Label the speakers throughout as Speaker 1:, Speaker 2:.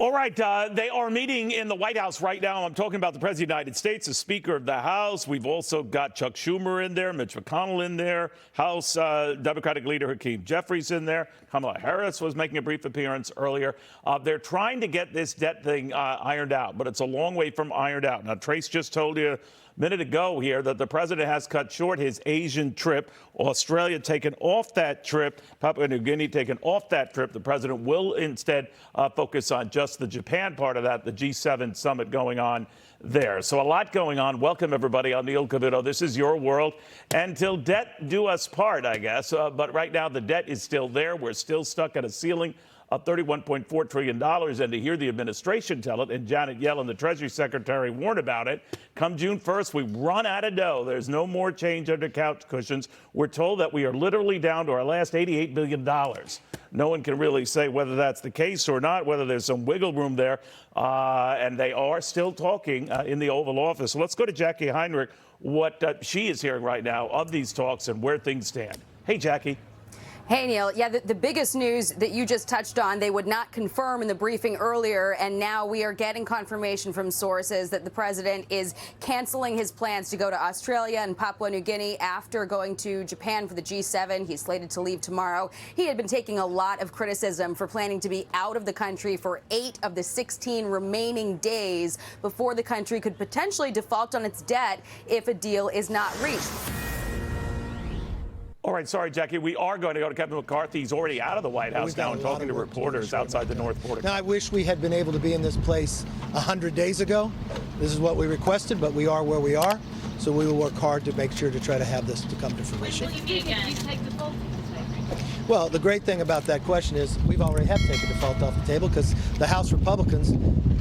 Speaker 1: All right, they are meeting in the White House right now. I'm talking about the President of the United States, the Speaker of the House. We've also got Chuck Schumer in there, Mitch McConnell in there, House Democratic Leader Hakeem Jeffries in there. Kamala Harris was making a brief appearance earlier. They're trying to get this debt thing ironed out, but it's a long way from ironed out. Now, Trace just told you a minute ago here that the president has cut short his Asian trip. Australia taken off that trip. Papua New Guinea taken off that trip. The president will instead focus on just the Japan part of that, the G7 summit going on there. So a lot going on. Welcome, everybody. I'm Neil Cavuto. This is your world. And till debt do us part, I guess. But right now, the debt is still there. We're still stuck at a ceiling of $31.4 trillion. And to hear the administration tell it, and Janet Yellen, the Treasury Secretary, warned about it, come June 1st, we run out of dough. There's no more change under couch cushions. We're told that we are literally down to our last $88 billion. No one can really say whether that's the case or not, whether there's some wiggle room there. And they are still talking in the Oval Office. So let's go to Jackie Heinrich, what she is hearing right now of these talks and where things stand. Hey, Jackie.
Speaker 2: Hey, Neil. Yeah, the biggest news that you just touched on, they would not confirm in the briefing earlier, and now we are getting confirmation from sources that the president is canceling his plans to go to Australia and Papua New Guinea after going to Japan for the G7. He's slated to leave tomorrow. He had been taking a lot of criticism for planning to be out of the country for 8 of the 16 remaining days before the country could potentially default on its debt if a deal is not reached.
Speaker 1: All right, sorry, Jackie. We are going to go to Kevin McCarthy. He's already out of the White House now and talking to reporters outside the north border.
Speaker 3: Now, I wish we had been able to be in this place 100 days ago. This is what we requested, but we are where we are. So we will work hard to make sure to try to have this to come to fruition.
Speaker 4: When will you meet again? You take default?
Speaker 3: Well, the great thing about that question is we've already have taken default off the table because the House Republicans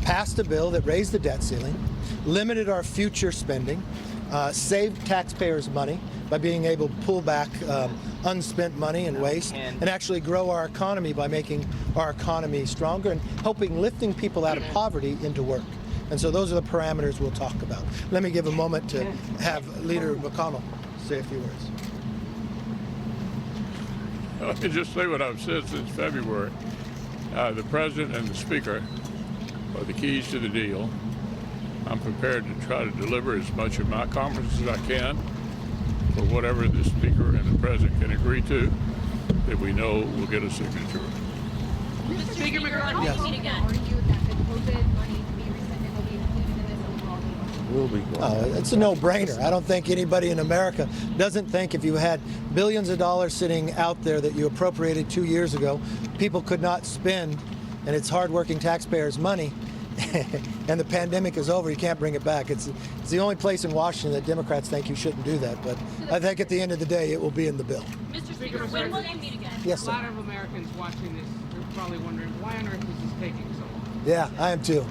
Speaker 3: passed a bill that raised the debt ceiling, limited our future spending, saved taxpayers' money by being able to pull back unspent money and waste, and actually grow our economy by making our economy stronger and helping lifting people out of poverty into work. And so those are the parameters we'll talk about. Let me give a moment to have Leader McConnell say a few words.
Speaker 5: I can just say what I've said since February. The President and the Speaker are the keys to the deal. I'm prepared to try to deliver as much of my confidence as I can for whatever the Speaker and the President can agree to that we know will get a signature.
Speaker 4: Mr. Speaker, McCarthy,
Speaker 3: yes.
Speaker 4: meet again.
Speaker 6: Are you that the COVID money to be rescinded will be included in this overall deal?
Speaker 1: Will be.
Speaker 3: It's a no-brainer. I don't think anybody in America doesn't think if you had billions of dollars sitting out there that you appropriated 2 years ago, people could not spend, and it's hardworking taxpayers' money, and the pandemic is over, you can't bring it back. It's the only place in Washington that Democrats think you shouldn't do that. But I think at the end of the day, it will be in the bill.
Speaker 4: Mr. Speaker, when will you meet again?
Speaker 3: Yes,
Speaker 7: A
Speaker 3: sir.
Speaker 7: lot of Americans watching this are probably wondering, why on earth is this taking so long?
Speaker 3: Yeah, I am too.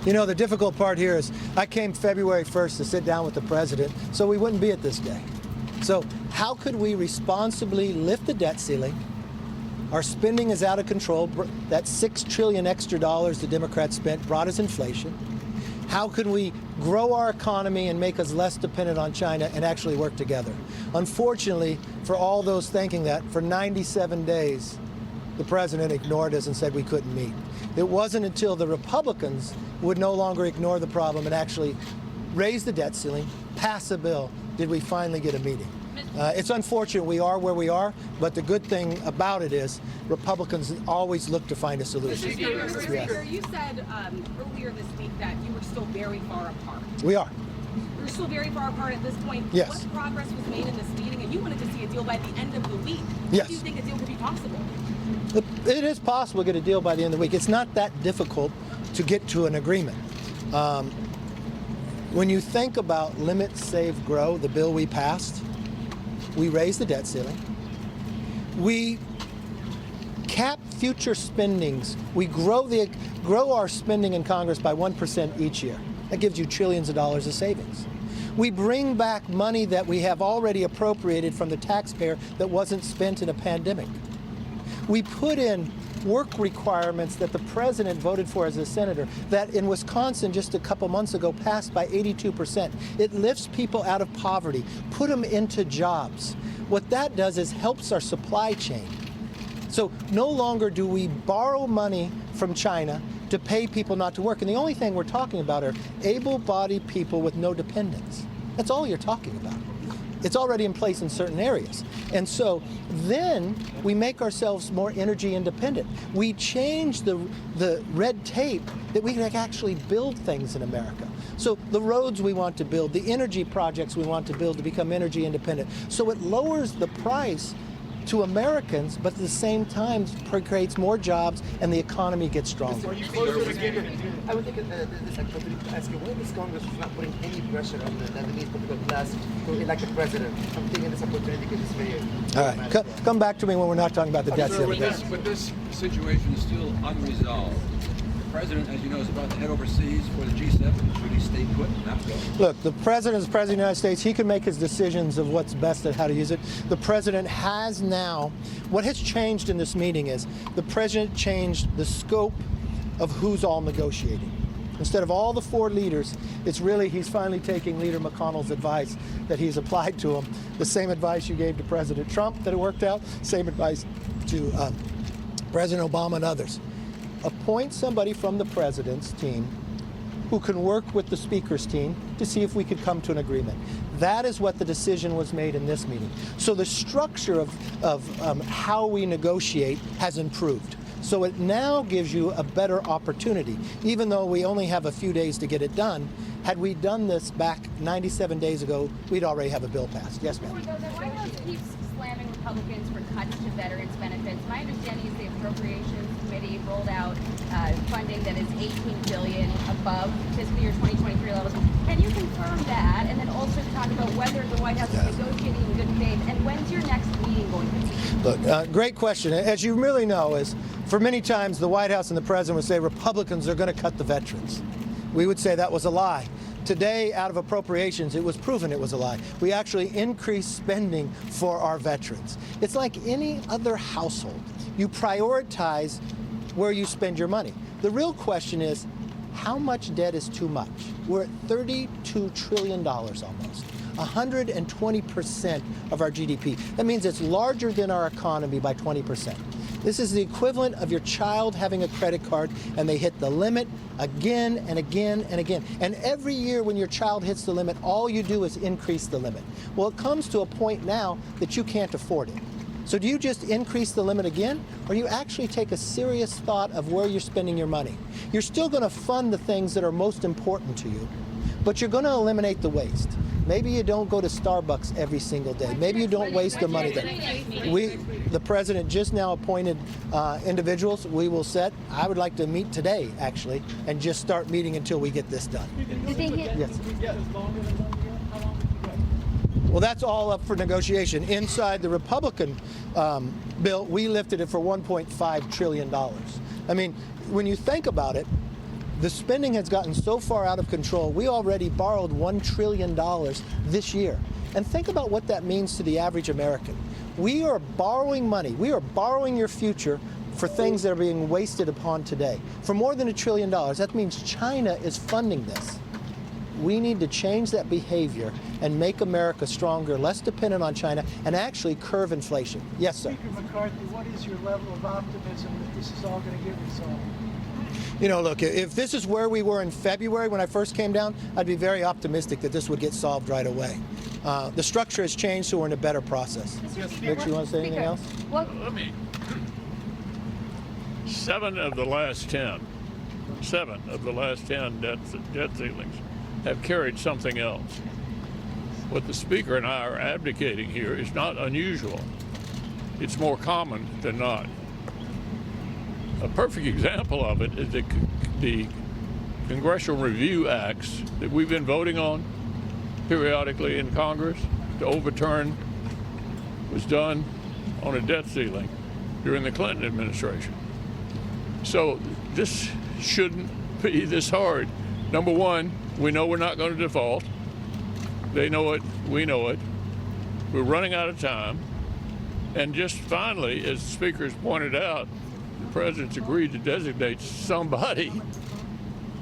Speaker 3: You know, the difficult part here is I came February 1st to sit down with the president so we wouldn't be at this day. So how could we responsibly lift the debt ceiling? Our spending is out of control. That $6 trillion extra dollars the Democrats spent brought us inflation. How can we grow our economy and make us less dependent on China and actually work together? Unfortunately, for all those thinking that, for 97 days, the president ignored us and said we couldn't meet. It wasn't until the Republicans would no longer ignore the problem and actually raise the debt ceiling, pass a bill, did we finally get a meeting. It's unfortunate we are where we are, but the good thing about it is Republicans always look to find a solution.
Speaker 6: Mr. Speaker, you said earlier this week that you were still very far apart.
Speaker 3: We are.
Speaker 6: You're still very far apart at this point.
Speaker 3: Yes.
Speaker 6: What progress was made in this meeting? And you wanted to see a deal by the end of the week.
Speaker 3: Yes.
Speaker 6: Do you think a deal could be possible?
Speaker 3: It is possible to get a deal by the end of the week. It's not that difficult to get to an agreement. When you think about Limit, Save, Grow, the bill we passed, we raised the debt ceiling. We cap future spendings. We grow our spending in Congress by 1% each year. That gives you trillions of dollars of savings. We bring back money that we have already appropriated from the taxpayer that wasn't spent in a pandemic. We put in work requirements that the president voted for as a senator that in Wisconsin just a couple months ago passed by 82%. It lifts people out of poverty, put them into jobs. What that does is helps our supply chain. So no longer do we borrow money from China to pay people not to work. And the only thing we're talking about are able-bodied people with no dependents. That's all you're talking about. It's already in place in certain areas. And so then we make ourselves more energy independent. We change the red tape that we can actually build things in America. So the roads we want to build, the energy projects we want to build to become energy independent. So it lowers the price to Americans, but at the same time creates more jobs and the economy gets stronger.
Speaker 8: I would think this opportunity to ask you, why this Congress is not putting any pressure on the Lebanese political class to elect a president? I'm taking this opportunity because it's very...
Speaker 3: All right, come back to me when we're not talking about the debt ceiling.
Speaker 9: But this situation is still unresolved. The president, as you know, is about to head overseas for the G7. Should he stay put and not go?
Speaker 3: Look, the president is the president of the United States. He can make his decisions of what's best and how to use it. The president has now, what has changed in this meeting is the president changed the scope of who's all negotiating. Instead of all the 4 leaders, it's really he's finally taking Leader McConnell's advice that he's applied to him. The same advice you gave to President Trump that it worked out, same advice to President Obama and others. Appoint somebody from the president's team who can work with the speaker's team to see if we could come to an agreement. That is what the decision was made in this meeting. So the structure of how we negotiate has improved. So it now gives you a better opportunity. Even though we only have a few days to get it done, had we done this back 97 days ago, we'd already have a bill passed. Yes, ma'am.
Speaker 6: The White House keeps slamming Republicans for cuts to veterans benefits. My understanding is the Appropriations Committee rolled out funding that is $18 billion above fiscal year 2023 levels. Can you confirm that, and then also talk about whether the White House is negotiating in good faith, and when's your next meeting going to be?
Speaker 3: Look, great question. As you really know, is for many times the White House and the president would say Republicans are going to cut the veterans. We would say that was a lie. Today, out of appropriations, it was proven it was a lie. We actually increased spending for our veterans. It's like any other household. You prioritize where you spend your money. The real question is, how much debt is too much? We're at $32 trillion almost, 120% of our GDP. That means it's larger than our economy by 20%. This is the equivalent of your child having a credit card and they hit the limit again and again and again. And every year when your child hits the limit, all you do is increase the limit. Well, it comes to a point now that you can't afford it. So do you just increase the limit again, or do you actually take a serious thought of where you're spending your money? You're still going to fund the things that are most important to you, but you're going to eliminate the waste. Maybe you don't go to Starbucks every single day. Maybe you don't waste the money there. The president just now appointed individuals we will set. I would like to meet today, actually, and just start meeting until we get this done. Yes. Well, that's all up for negotiation. Inside the Republican bill, we lifted it for $1.5 trillion. I mean, when you think about it, the spending has gotten so far out of control. We already borrowed $1 trillion this year. And think about what that means to the average American. We are borrowing money. We are borrowing your future for things that are being wasted upon today. For more than $1 trillion, that means China is funding this. We need to change that behavior and make America stronger, less dependent on China, and actually curb inflation. Yes, sir.
Speaker 10: Speaker McCarthy, what is your level of optimism that this is all going to get resolved?
Speaker 3: You know, look, if this is where we were in February when I first came down, I'd be very optimistic that this would get solved right away. The structure has changed, so we're in a better process. Rich, you want to say anything else?
Speaker 5: Let me. 7 of the last 10 debt ceilings have carried something else. What the Speaker and I are advocating here is not unusual. It's more common than not. A perfect example of it is the Congressional Review Acts that we've been voting on periodically in Congress to overturn was done on a debt ceiling during the Clinton administration. So this shouldn't be this hard. Number one, we know we're not going to default. They know it, we know it. We're running out of time. And just finally, as the Speaker has pointed out, the President's agreed to designate somebody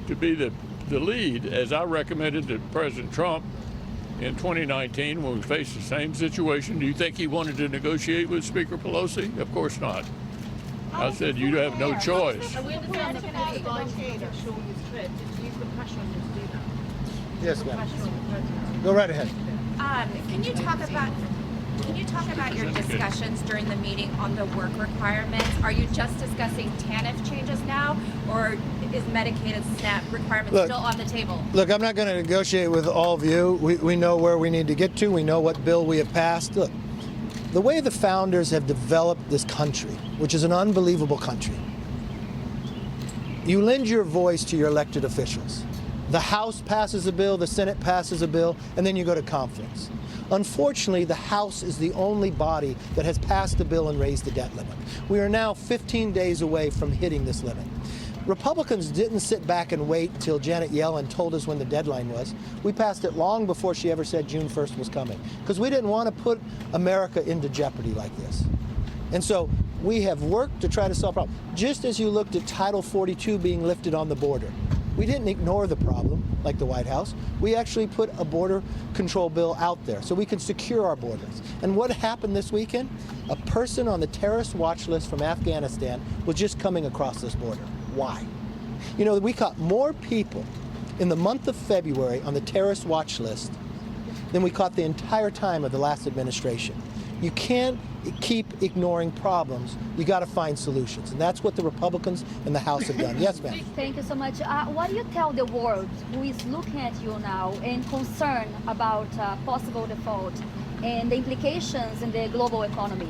Speaker 5: to be the lead, as I recommended to President Trump in 2019 when we faced the same situation. Do you think he wanted to negotiate with Speaker Pelosi? Of course not. I said you have no choice.
Speaker 4: We understand the blockade of showing his trip. Did you use the pressure on him to do that?
Speaker 3: Yes, ma'am.
Speaker 4: Pressure on the president.
Speaker 3: Go right ahead.
Speaker 11: Can you talk about your discussions during the meeting on the work requirements? Are you just discussing TANF changes now, or is Medicaid and SNAP requirements still on the table?
Speaker 3: Look, I'm not going to negotiate with all of you. We know where we need to get to. We know what bill we have passed. Look, the way the founders have developed this country, which is an unbelievable country, you lend your voice to your elected officials. The House passes a bill, the Senate passes a bill, and then you go to conference. Unfortunately, the House is the only body that has passed a bill and raised the debt limit. We are now 15 days away from hitting this limit. Republicans didn't sit back and wait until Janet Yellen told us when the deadline was. We passed it long before she ever said June 1st was coming, because we didn't want to put America into jeopardy like this. And so we have worked to try to solve problems. Just as you looked at Title 42 being lifted on the border, we didn't ignore the problem like the White House. We actually put a border control bill out there so we can secure our borders. And what happened this weekend? A person on the terrorist watch list from Afghanistan was just coming across this border. Why? You know, we caught more people in the month of February on the terrorist watch list than we caught the entire time of the last administration. You can't keep ignoring problems. You got to find solutions. And that's what the Republicans in the House have done. Yes, ma'am.
Speaker 12: Thank you so much. What do you tell the world who is looking at you now and concerned about possible default and the implications in the global economy?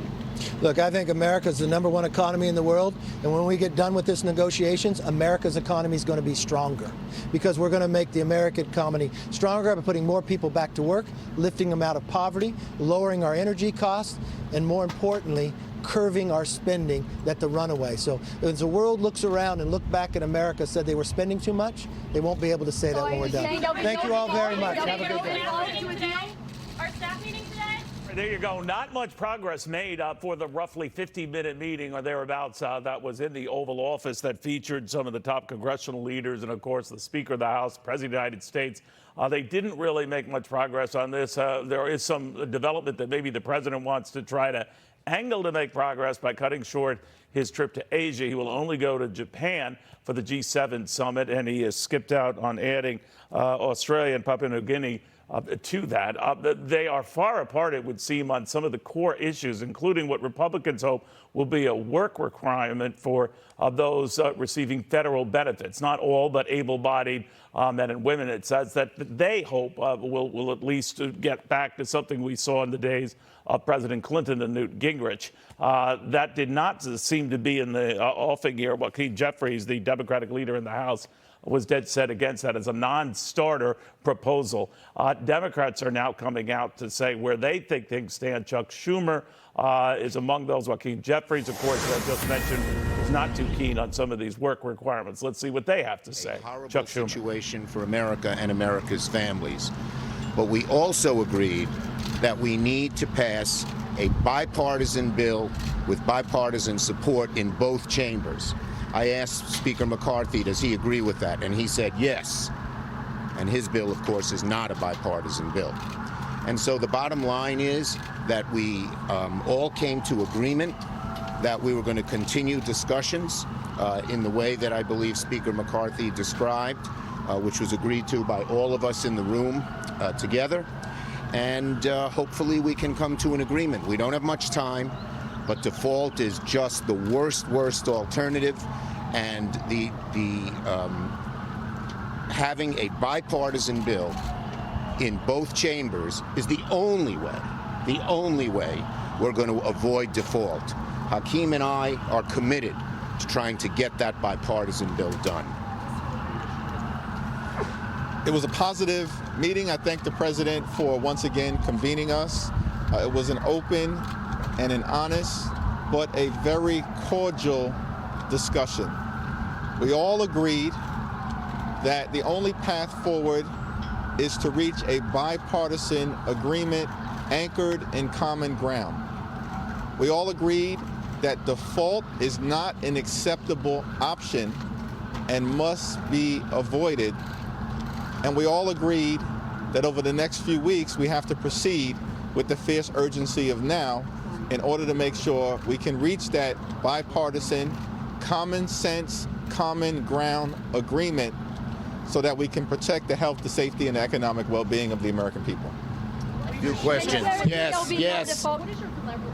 Speaker 3: Look, I think America is the #1 economy in the world, and when we get done with this negotiations, America's economy is going to be stronger, because we're going to make the American economy stronger by putting more people back to work, lifting them out of poverty, lowering our energy costs, and more importantly, curving our spending at the runaway. So as the world looks around and look back at America said they were spending too much, they won't be able to say that when we're done. Thank you all very much. Have a good day.
Speaker 4: Our staff meeting today?
Speaker 1: There you go. Not much progress made for the roughly 50-minute meeting or thereabouts that was in the Oval Office that featured some of the top congressional leaders and, of course, the Speaker of the House, President of the United States. They didn't really make much progress on this. There is some development that maybe the president wants to try to angle to make progress by cutting short his trip to Asia. He will only go to Japan for the G7 summit, and he has skipped out on adding Australia and Papua New Guinea to that. They are far apart, it would seem, on some of the core issues, including what Republicans hope will be a work requirement for those receiving federal benefits. Not all, but able-bodied men and women. It says that they hope will at least get back to something we saw in the days of President Clinton and Newt Gingrich. That did not seem to be in the offing here. Joaquin Jeffries, the Democratic leader in the House, was dead set against that as a non-starter proposal. Democrats are now coming out to say where they think things stand. Chuck Schumer is among those. Joaquin Jeffries, of course, as I just mentioned, is not too keen on some of these work requirements. Let's see what they have to say.
Speaker 13: A horrible
Speaker 1: Chuck Schumer.
Speaker 13: situation for America and America's families. But we also agreed that we need to pass a bipartisan bill with bipartisan support in both chambers. I asked Speaker McCarthy, does he agree with that? And he said yes. And his bill, of course, is not a bipartisan bill. And so the bottom line is that we all came to agreement that we were going to continue discussions in the way that I believe Speaker McCarthy described, which was agreed to by all of us in the room together. And hopefully we can come to an agreement. We don't have much time, but default is just the worst alternative. And having a bipartisan bill in both chambers is the only way we're going to avoid default. Hakeem and I are committed to trying to get that bipartisan bill done.
Speaker 14: It was a positive meeting. I thank the president for once again convening us. It was an open and an honest, but a very cordial discussion. We all agreed that the only path forward is to reach a bipartisan agreement anchored in common ground. We all agreed that default is not an acceptable option and must be avoided. And we all agreed that over the next few weeks, we have to proceed with the fierce urgency of now in order to make sure we can reach that bipartisan, common sense, common ground agreement so that we can protect the health, the safety, and the economic well-being of the American people.
Speaker 13: Few questions. Yes, yes.
Speaker 6: What is your comfort level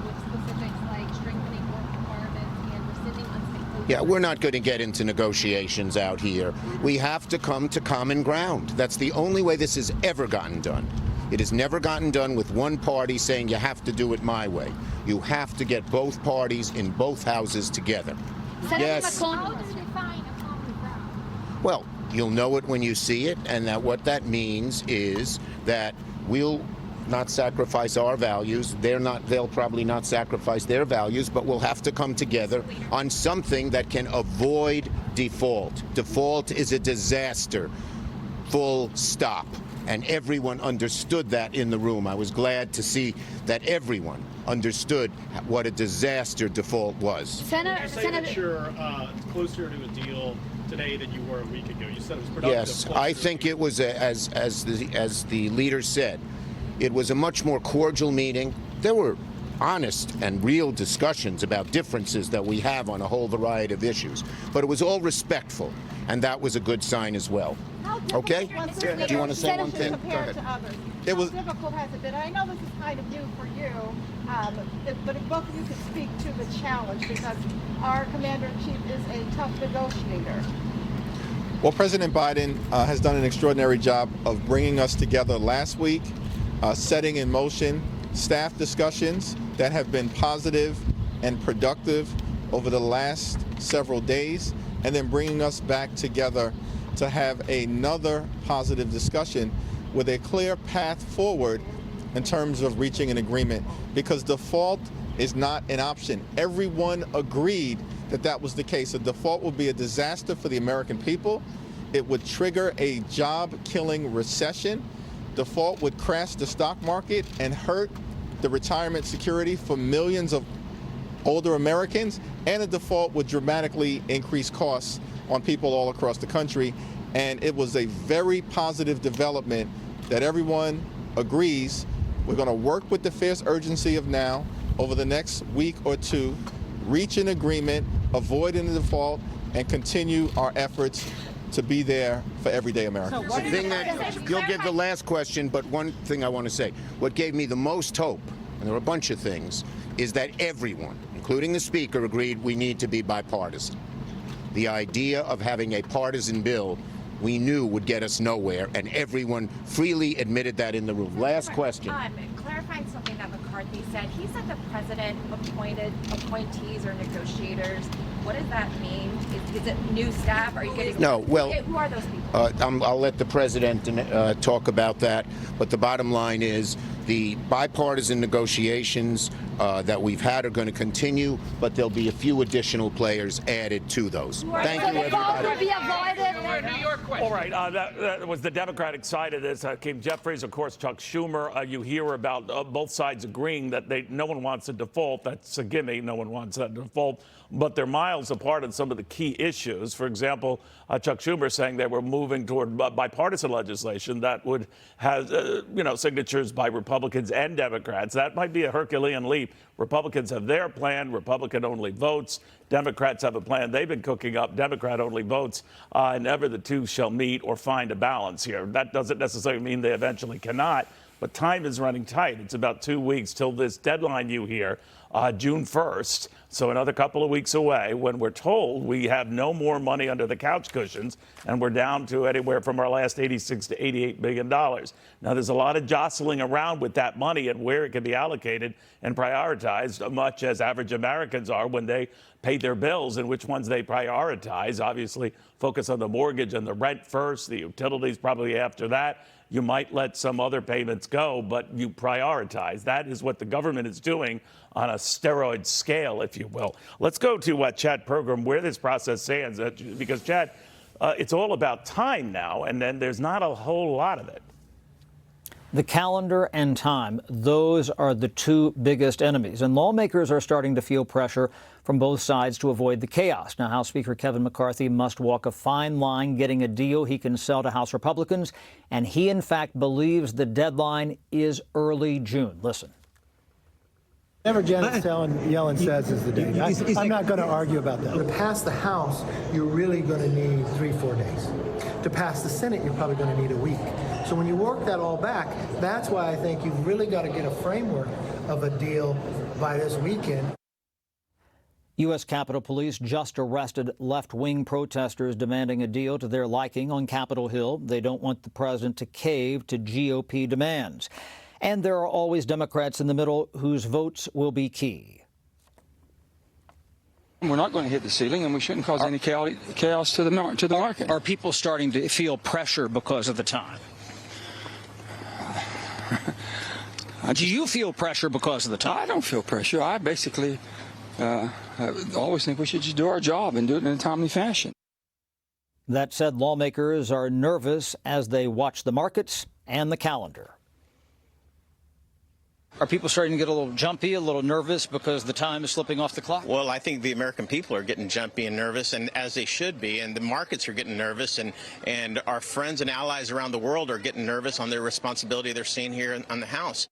Speaker 6: with specifics like strengthening work requirements and rescinding unsafe?
Speaker 13: Yeah, we're not going to get into negotiations out here. We have to come to common ground. That's the only way this has ever gotten done. It has never gotten done with one party saying you have to do it my way. You have to get both parties in both houses together. Yes.
Speaker 6: How do you define a common ground?
Speaker 13: Well, you'll know it when you see it, and that what that means is that we'll not sacrifice our values. They'll probably not sacrifice their values, but we'll have to come together on something that can avoid default. Default is a disaster. Full stop. And everyone understood that in the room. I was glad to see that everyone understood what a disaster default was.
Speaker 15: Senator, that you're closer to a deal today than you were a week ago. You said it was productive.
Speaker 13: Yes, I think it was, as the leader said, it was a much more cordial meeting. There were honest and real discussions about differences that we have on a whole variety of issues. But it was all respectful, and that was a good sign as well. Okay? Do you want to say one thing? Go
Speaker 4: Compared
Speaker 13: ahead.
Speaker 4: to others.
Speaker 14: It was-
Speaker 4: How difficult has it been? I know this is kind of new for you, but if both of you could speak to the challenge, because our commander-in-chief is a tough negotiator.
Speaker 14: Well, President Biden has done an extraordinary job of bringing us together last week, setting in motion staff discussions that have been positive and productive over the last several days, and then bringing us back together to have another positive discussion with a clear path forward in terms of reaching an agreement, because default is not an option. Everyone agreed that that was the case. A default would be a disaster for the American people. It would trigger a job-killing recession. Default would crash the stock market and hurt the retirement security for millions of older Americans, and a default would dramatically increase costs on people all across the country. And it was a very positive development that everyone agrees. We're going to work with the fierce urgency of now over the next week or two, reach an agreement, avoid a default, and continue our efforts to be there for everyday Americans.
Speaker 13: The thing that you'll give the last question, but one thing I want to say, what gave me the most hope, and there were a bunch of things, is that everyone, including the Speaker, agreed we need to be bipartisan. The idea of having a partisan bill we knew would get us nowhere, and everyone freely admitted that in the room. Last question.
Speaker 11: Clarifying something that McCarthy said, he said the president appointed appointees or negotiators. What does that mean? Is it new staff? Are you getting?
Speaker 13: No, well,
Speaker 11: who are those people?
Speaker 13: I'll let the president talk about that, but the bottom line is the bipartisan negotiations that we've had are going to continue, but there'll be a few additional players added to those. Thank you, everybody.
Speaker 1: All right, that was the Democratic side of this. Hakeem Jeffries, of course, Chuck Schumer. You hear about both sides agreeing that no one wants a default. That's a gimme. No one wants a default. But they're miles apart on some of the key issues. For example, Chuck Schumer saying they were moving toward bipartisan legislation that would have, signatures by Republicans and Democrats. That might be a Herculean leap. Republicans have their plan, Republican-only votes. Democrats have a plan they've been cooking up, Democrat-only votes. Never the two shall meet or find a balance here. That doesn't necessarily mean they eventually cannot, but time is running tight. It's about 2 weeks till this deadline you hear, June 1st. So another couple of weeks away, when we're told we have no more money under the couch cushions, and we're down to anywhere from our last $86 to $88 billion. Now, there's a lot of jostling around with that money and where it can be allocated and prioritized, much as average Americans are when they pay their bills and which ones they prioritize. Obviously, focus on the mortgage and the rent first, the utilities probably after that. You might let some other payments go, but you prioritize. That is what the government is doing on a steroid scale, if you will. Let's go to Chad Program, where this process stands, because, Chad, it's all about time now, and then there's not a whole lot of it.
Speaker 16: The calendar and time, those are the two biggest enemies, and lawmakers are starting to feel pressure from both sides to avoid the chaos. Now, House Speaker Kevin McCarthy must walk a fine line getting a deal he can sell to House Republicans, and he, in fact, believes the deadline is early June. Listen.
Speaker 3: Whatever Janet Yellen says is the date. I'm not going to argue about that. To pass the House, you're really going to need 3-4 days. To pass the Senate, you're probably going to need a week. So when you work that all back, that's why I think you've really got to get a framework of a deal by this weekend.
Speaker 16: U.S. Capitol Police just arrested left-wing protesters demanding a deal to their liking on Capitol Hill. They don't want the president to cave to GOP demands. And there are always Democrats in the middle whose votes will be key.
Speaker 17: We're not going to hit the ceiling, and we shouldn't cause any chaos to the market.
Speaker 16: Are people starting to feel pressure because of the time? Do you feel pressure because of the time?
Speaker 17: I don't feel pressure. I basically I always think we should just do our job and do it in a timely fashion.
Speaker 16: That said, lawmakers are nervous as they watch the markets and the calendar. Are people starting to get a little jumpy, a little nervous because the time is slipping off the clock?
Speaker 18: Well, I think the American people are getting jumpy and nervous, and as they should be, and the markets are getting nervous, and our friends and allies around the world are getting nervous on their responsibility they're seeing here on the House.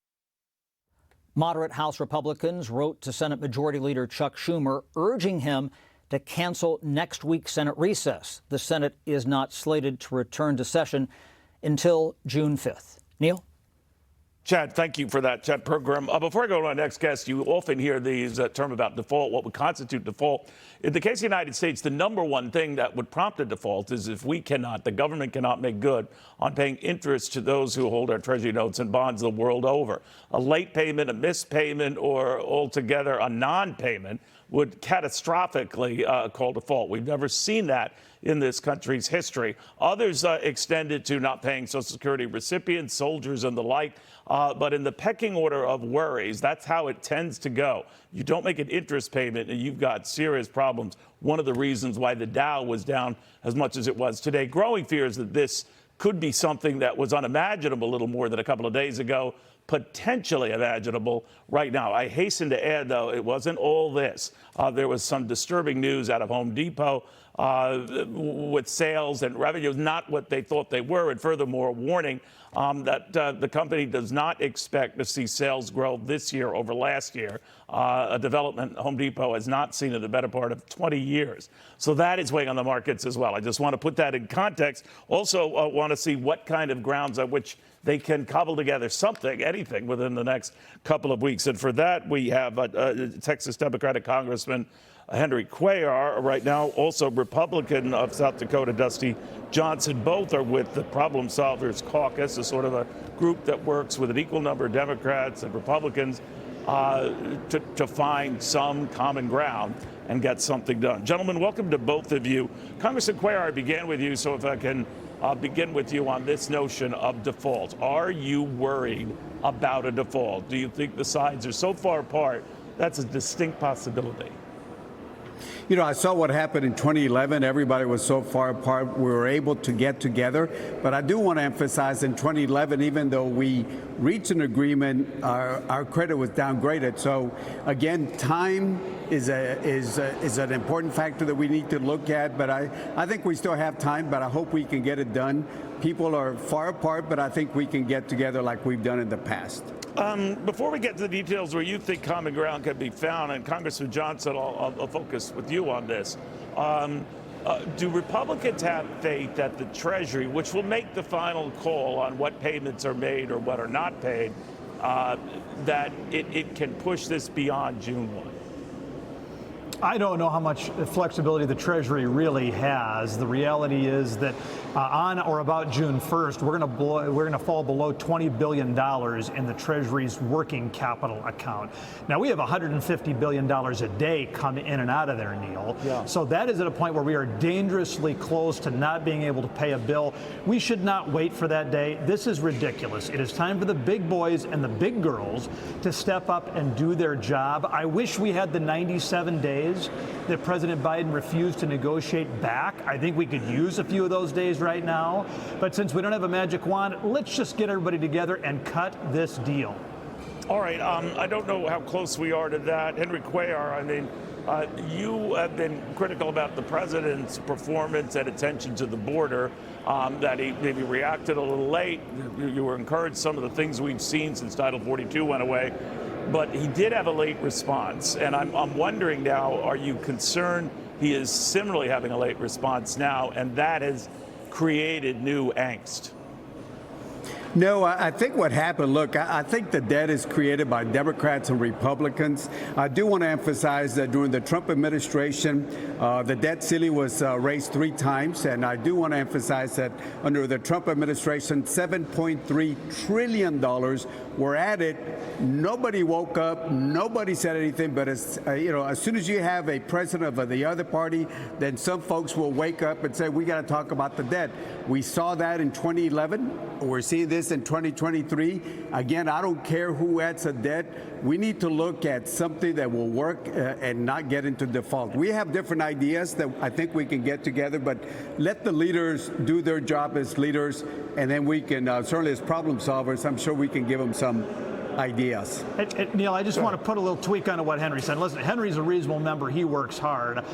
Speaker 16: Moderate House Republicans wrote to Senate Majority Leader Chuck Schumer urging him to cancel next week's Senate recess. The Senate is not slated to return to session until June 5th. Neil?
Speaker 1: Chad, thank you for that chat program. Before I go to my next guest, you often hear these term about default, what would constitute default. In the case of the United States, the number one thing that would prompt a default is if the government cannot make good on paying interest to those who hold our Treasury notes and bonds the world over. A late payment, a missed payment, or altogether a non-payment would catastrophically call default. We've never seen that in this country's history. Others extend it to not paying Social Security recipients, soldiers, and the like. But in the pecking order of worries, that's how it tends to go. You don't make an interest payment and you've got serious problems. One of the reasons why the Dow was down as much as it was today. Growing fears that this could be something that was unimaginable a little more than a couple of days ago, potentially imaginable right now. I hasten to add, though, it wasn't all this. There was some disturbing news out of Home Depot with sales and revenues, not what they thought they were, and furthermore, a warning that the company does not expect to see sales grow this year over last year, a development Home Depot has not seen in the better part of 20 years. So that is weighing on the markets as well. I just want to put that in context. Also want to see what kind of grounds on which they can cobble together something, anything, within the next couple of weeks. And for that, we have Texas Democratic Congressman Henry Cuellar right now, also Republican of South Dakota, Dusty Johnson. Both are with the Problem Solvers Caucus, a sort of a group that works with an equal number of Democrats and Republicans to find some common ground and get something done. Gentlemen, welcome to both of you. Congressman Cuellar, I began with you, so if I can begin with you on this notion of default. Are you worried about a default? Do you think the sides are so far apart that's a distinct possibility?
Speaker 19: You know, I saw what happened in 2011. Everybody was so far apart. We were able to get together. But I do want to emphasize in 2011, even though we reached an agreement, our credit was downgraded. So, again, time is an important factor that we need to look at. But I think we still have time, but I hope we can get it done. People are far apart, but I think we can get together like we've done in the past.
Speaker 1: Before we get to the details where you think common ground can be found, and Congressman Johnson, I'll focus with you on this. Do Republicans have faith that the Treasury, which will make the final call on what payments are made or what are not paid, that it can push this beyond June 1?
Speaker 15: I don't know how much flexibility the Treasury really has. The reality is that on or about June 1st, we're going to fall below $20 billion in the Treasury's working capital account. Now, we have $150 billion a day come in and out of there, Neil. Yeah. So that is at a point where we are dangerously close to not being able to pay a bill. We should not wait for that day. This is ridiculous. It is time for the big boys and the big girls to step up and do their job. I wish we had the 97 days that President Biden refused to negotiate back. I think we could use a few of those days right now. But since we don't have a magic wand, let's just get everybody together and cut this deal.
Speaker 1: All right. I don't know how close we are to that. Henry Cuellar, I mean, you have been critical about the president's performance and attention to the border, that he maybe reacted a little late. You were encouraged some of the things we've seen since Title 42 went away. but he did have a late response. And I'm wondering now, are you concerned he is similarly having a late response now, and that has created new angst?
Speaker 19: No, I think what happened, look, I think the debt is created by Democrats and Republicans. I do want to emphasize that during the Trump administration, the debt ceiling was raised 3 times. And I do want to emphasize that under the Trump administration, $7.3 trillion were added. Nobody woke up. Nobody said anything. But as soon as you have a president of the other party, then some folks will wake up and say, we got to talk about the debt. We saw that in 2011. We're seeing this in 2023. Again, I don't care who adds a debt. We need to look at something that will work and not get into default. We have different ideas that I think we can get together, but let the leaders do their job as leaders, and then we can, certainly as problem solvers, I'm sure we can give them some ideas.
Speaker 15: Neil, I just want to put a little tweak onto what Henry said. Listen, Henry's a reasonable member. He works hard.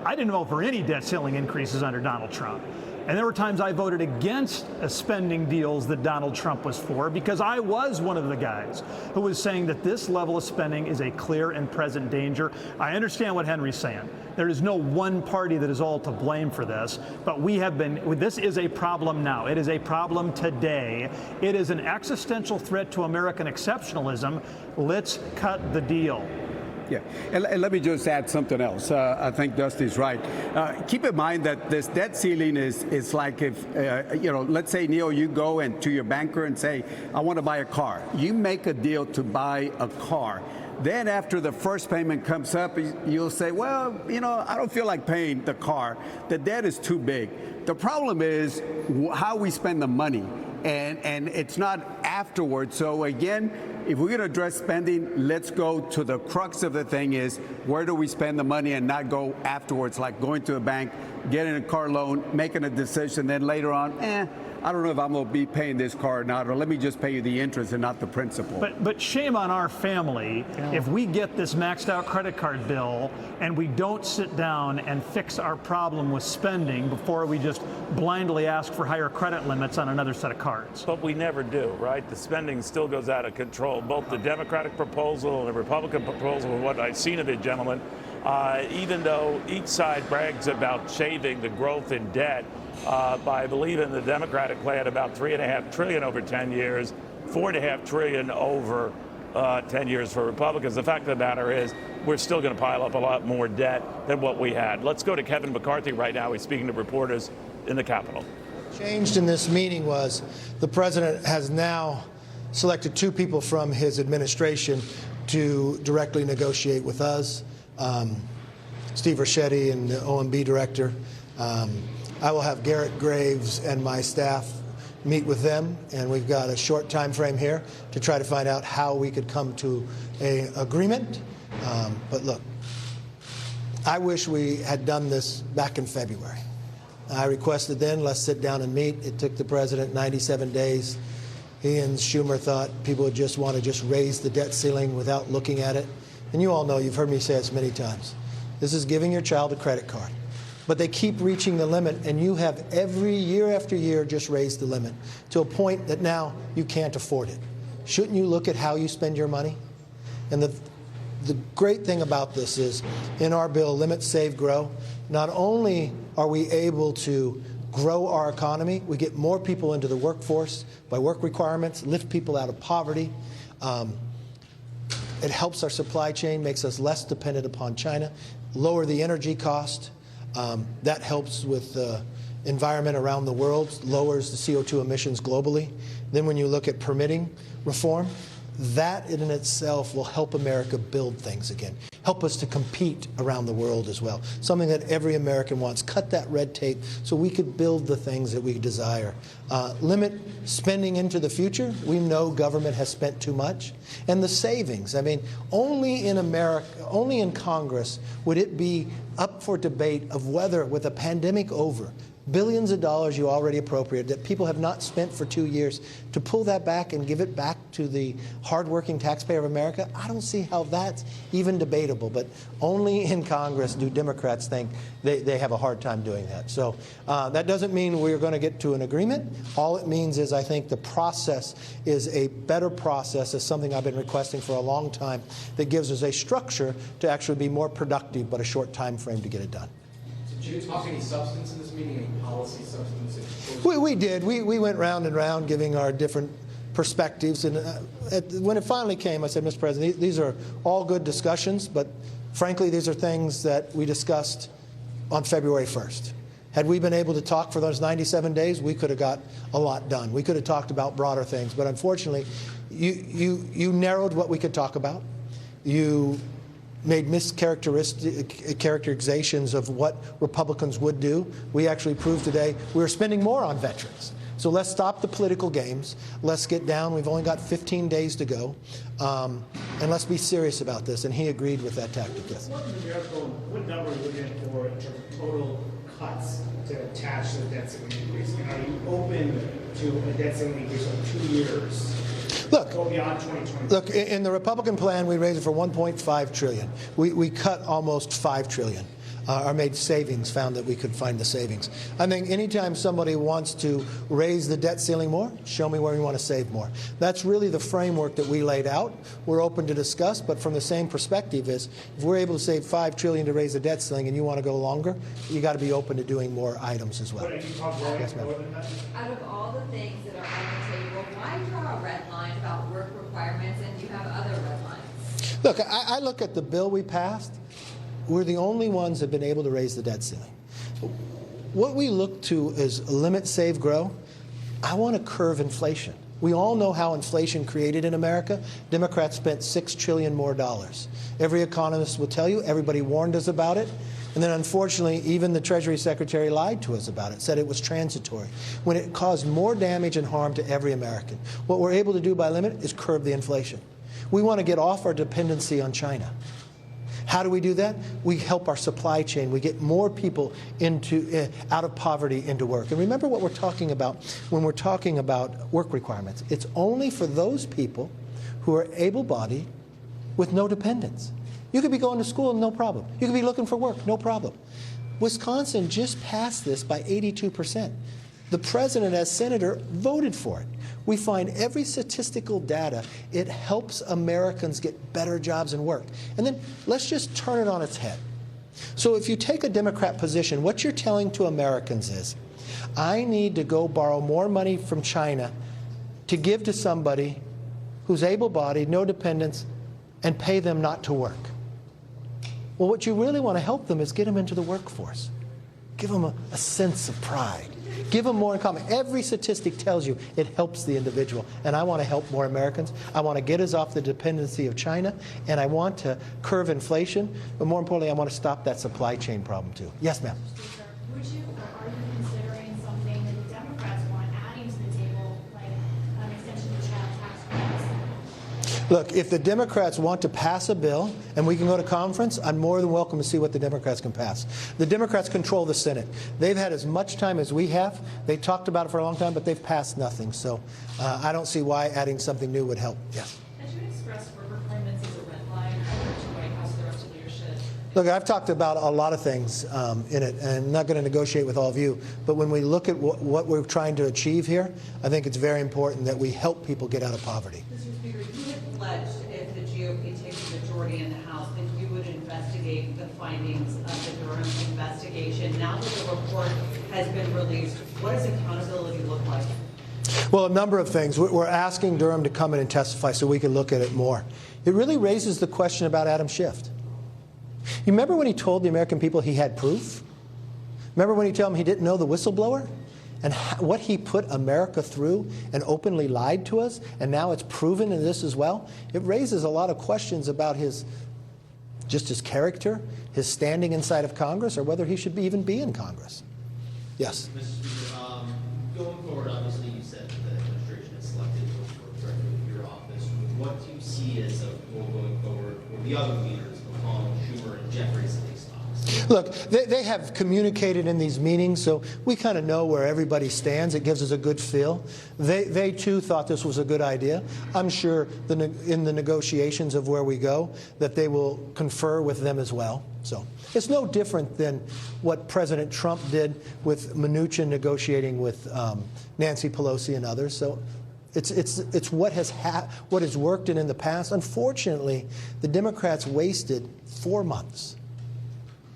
Speaker 15: I didn't vote for any debt ceiling increases under Donald Trump. And there were times I voted against spending deals that Donald Trump was for, because I was one of the guys who was saying that this level of spending is a clear and present danger. I understand what Henry's saying. There is no one party that is all to blame for this, but this is a problem now. It is a problem today. It is an existential threat to American exceptionalism. Let's cut the deal.
Speaker 19: Yeah, and let me just add something else. I think Dusty's right. Keep in mind that this debt ceiling is like if, let's say, Neil, you go to your banker and say, I want to buy a car. You make a deal to buy a car. Then after the first payment comes up, you'll say, well, I don't feel like paying the car. The debt is too big. The problem is how we spend the money. And it's not afterwards. So again, if we're going to address spending, let's go to the crux of the thing is where do we spend the money and not go afterwards, like going to a bank, getting a car loan, making a decision, then later on, I don't know if I'm going to be paying this car or not, or let me just pay you the interest and not the principal.
Speaker 15: But shame on our family if we get this maxed out credit card bill and we don't sit down and fix our problem with spending before we just blindly ask for higher credit limits on another set of cards.
Speaker 1: But we never do, right? The spending still goes out of control. Both the Democratic proposal and the Republican proposal, and what I've seen of it, gentlemen, even though each side brags about shaving the growth in debt, by, I believe, in the Democratic plan, about $3.5 trillion over 10 years, $4.5 trillion over 10 years for Republicans. The fact of the matter is we're still going to pile up a lot more debt than what we had. Let's go to Kevin McCarthy right now. He's speaking to reporters in the Capitol.
Speaker 3: Changed in this meeting was the president has now selected 2 people from his administration to directly negotiate with us, Steve Ricchetti and the OMB director. I will have Garrett Graves and my staff meet with them, and we've got a short time frame here to try to find out how we could come to an agreement. But look, I wish we had done this back in February. I requested then, let's sit down and meet. It took the president 97 days. He and Schumer thought people would just want to just raise the debt ceiling without looking at it. And you all know, you've heard me say this many times, this is giving your child a credit card. But they keep reaching the limit, and you have every year after year just raised the limit to a point that now you can't afford it. Shouldn't you look at how you spend your money? And the great thing about this is, in our bill, Limit, Save, Grow, not only are we able to grow our economy, we get more people into the workforce by work requirements, lift people out of poverty. It helps our supply chain, makes us less dependent upon China, lower the energy cost. That helps with the environment around the world, lowers the CO2 emissions globally. Then when you look at permitting reform, that in itself will help America build things again, help us to compete around the world as well, something that every American wants. Cut that red tape so we could build the things that we desire. Limit spending into the future. We know government has spent too much. And the savings, I mean, only in America, only in Congress would it be up for debate of whether, with a pandemic over, billions of dollars you already appropriated that people have not spent for 2 years, to pull that back and give it back to the hardworking taxpayer of America, I don't see how that's even debatable. But only in Congress do Democrats think they have a hard time doing that. So that doesn't mean we're going to get to an agreement. All it means is I think the process is a better process, is something I've been requesting for a long time, that gives us a structure to actually be more productive, but a short time frame to get it done.
Speaker 20: Did you talk any substance in this meeting, any policy substance?
Speaker 3: We did. We went round and round giving our different perspectives. And when it finally came, I said, Mr. President, these are all good discussions, but frankly, these are things that we discussed on February 1st. Had we been able to talk for those 97 days, we could have got a lot done. We could have talked about broader things. But unfortunately, you narrowed what we could talk about. You made mischaracterizations of what Republicans would do. We actually proved today we were spending more on veterans. So let's stop the political games. Let's get down. We've only got 15 days to go. And let's be serious about this. And he agreed with that tactic. Yes.
Speaker 20: What number are you looking for in terms of total cuts to attach to the debt ceiling increase? And are you open to a debt ceiling increase over 2 years?
Speaker 3: Look,
Speaker 20: go beyond 2020.
Speaker 3: Look, in the Republican plan, we raised it for $1.5 trillion. We cut almost $5 trillion. Or made savings, found that we could find the savings. I think anytime somebody wants to raise the debt ceiling more, show me where we want to save more. That's really the framework that we laid out. We're open to discuss, but from the same perspective is, if we're able to save $5 trillion to raise the debt ceiling and you want to go longer, you got to be open to doing more items as well.
Speaker 20: But if you talk more,
Speaker 3: yes, ma'am.
Speaker 6: Out of all the things that are on the table, why draw a red line about work requirements and you have other red lines?
Speaker 3: Look, I look at the bill we passed. We're the only ones that have been able to raise the debt ceiling. What we look to is limit, save, grow. I want to curve inflation. We all know how inflation created in America. Democrats spent $6 trillion more dollars. Every economist will tell you, everybody warned us about it. And then unfortunately, even the Treasury Secretary lied to us about it, said it was transitory, when it caused more damage and harm to every American. What we're able to do by limit is curb the inflation. We want to get off our dependency on China. How do we do that? We help our supply chain. We get more people out of poverty into work. And remember what we're talking about when we're talking about work requirements. It's only for those people who are able-bodied with no dependents. You could be going to school, no problem. You could be looking for work, no problem. Wisconsin just passed this by 82%. The president, as senator, voted for it. We find every statistical data, it helps Americans get better jobs and work. And then let's just turn it on its head. So if you take a Democrat position, what you're telling to Americans is, I need to go borrow more money from China to give to somebody who's able-bodied, no dependents, and pay them not to work. Well, what you really want to help them is get them into the workforce. Give them a sense of pride. Give them more in common. Every statistic tells you it helps the individual. And I want to help more Americans. I want to get us off the dependency of China. And I want to curve inflation. But more importantly, I want to stop that supply chain problem, too. Yes, ma'am.
Speaker 21: Would you, or are you considering something that the Democrats want adding to the table, like an extension of child tax credits?
Speaker 3: Look, if the Democrats want to pass a bill and we can go to conference, I'm more than welcome to see what the Democrats can pass. The Democrats control the Senate. They've had as much time as we have. They talked about it for a long time, but they've passed nothing. So I don't see why adding something new would help. Yes.
Speaker 22: Has you expressed work requirements as a red line to the White House, the rest of leadership?
Speaker 3: Look, I've talked about a lot of things in it, and I'm not going to negotiate with all of you. But when we look at what we're trying to achieve here, I think it's very important that we help people get out of poverty.
Speaker 22: Mr. Speaker, you had pledged if the GOP takes a majority in the House that you would investigate the findings of the Durham investigation. Now that the report has been released, what does accountability look like?
Speaker 3: Well, a number of things. We're asking Durham to come in and testify so we can look at it more. It really raises the question about Adam Schiff. You remember when he told the American people he had proof? Remember when he told them he didn't know the whistleblower? And what he put America through and openly lied to us, and now it's proven in this as well? It raises a lot of questions about his character, his standing inside of Congress, or whether he should even be in Congress. Yes?
Speaker 23: Mr. Speaker, going forward, obviously you said that the administration has selected those to work directly with your office. What do you see as a goal going forward for the other leaders, McConnell, Schumer, and Jeffries in these talks?
Speaker 3: Look, they have communicated in these meetings, so we kind of know where everybody stands. It gives us a good feel. They too thought this was a good idea. I'm sure in the negotiations of where we go that they will confer with them as well. So it's no different than what President Trump did with Mnuchin negotiating with Nancy Pelosi and others. So it's what has worked in the past. Unfortunately, the Democrats wasted 4 months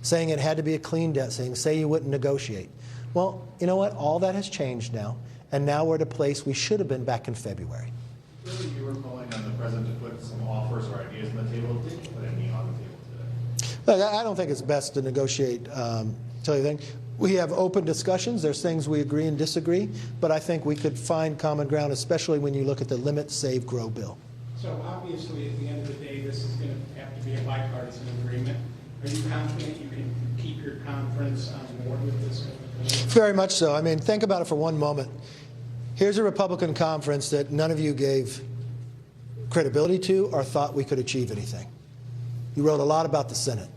Speaker 3: saying it had to be a clean debt ceiling, say you wouldn't negotiate. Well, you know what? All that has changed now, and now we're at a place we should have been back in February.
Speaker 2: Clearly, you were calling on the president to put some offers or ideas on the table. Did you put any on the table today?
Speaker 3: Look, I don't think it's best to negotiate. Tell you the thing, we have open discussions. There's things we agree and disagree, but I think we could find common ground, especially when you look at the Limit, Save, Grow bill.
Speaker 20: So obviously, at the end of the day, this is going to have to be a bipartisan agreement. Are you confident you can keep your conference on board with this?
Speaker 3: Very much so. I mean, think about it for one moment. Here's a Republican conference that none of you gave credibility to or thought we could achieve anything. You wrote a lot about the Senate.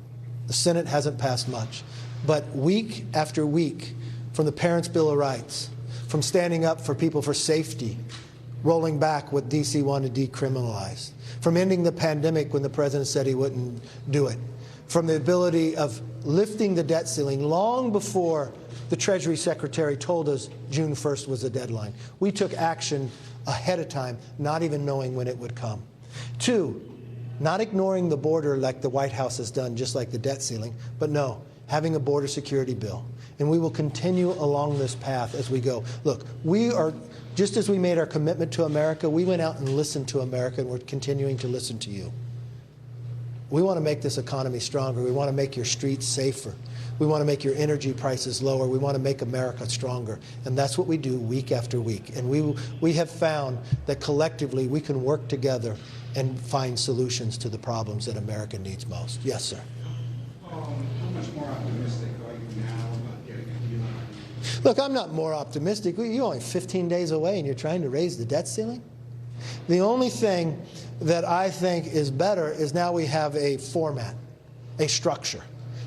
Speaker 3: The Senate hasn't passed much. But week after week, from the Parents' Bill of Rights, from standing up for people for safety, rolling back what D.C. wanted to decriminalize, from ending the pandemic when the president said he wouldn't do it, from the ability of lifting the debt ceiling long before the Treasury Secretary told us June 1st was the deadline. We took action ahead of time, not even knowing when it would come. 2, not ignoring the border like the White House has done, just like the debt ceiling, but no, having a border security bill. And we will continue along this path as we go. Look, we are, just as we made our commitment to America, we went out and listened to America, and we're continuing to listen to you. We want to make this economy stronger. We want to make your streets safer. We want to make your energy prices lower. We want to make America stronger. And that's what we do week after week. And we have found that collectively we can work together and find solutions to the problems that America needs most. Yes, sir.
Speaker 7: How much more optimistic are you now about getting a deal?
Speaker 3: Look, I'm not more optimistic. You're only 15 days away and you're trying to raise the debt ceiling? The only thing that I think is better is now we have a format, a structure.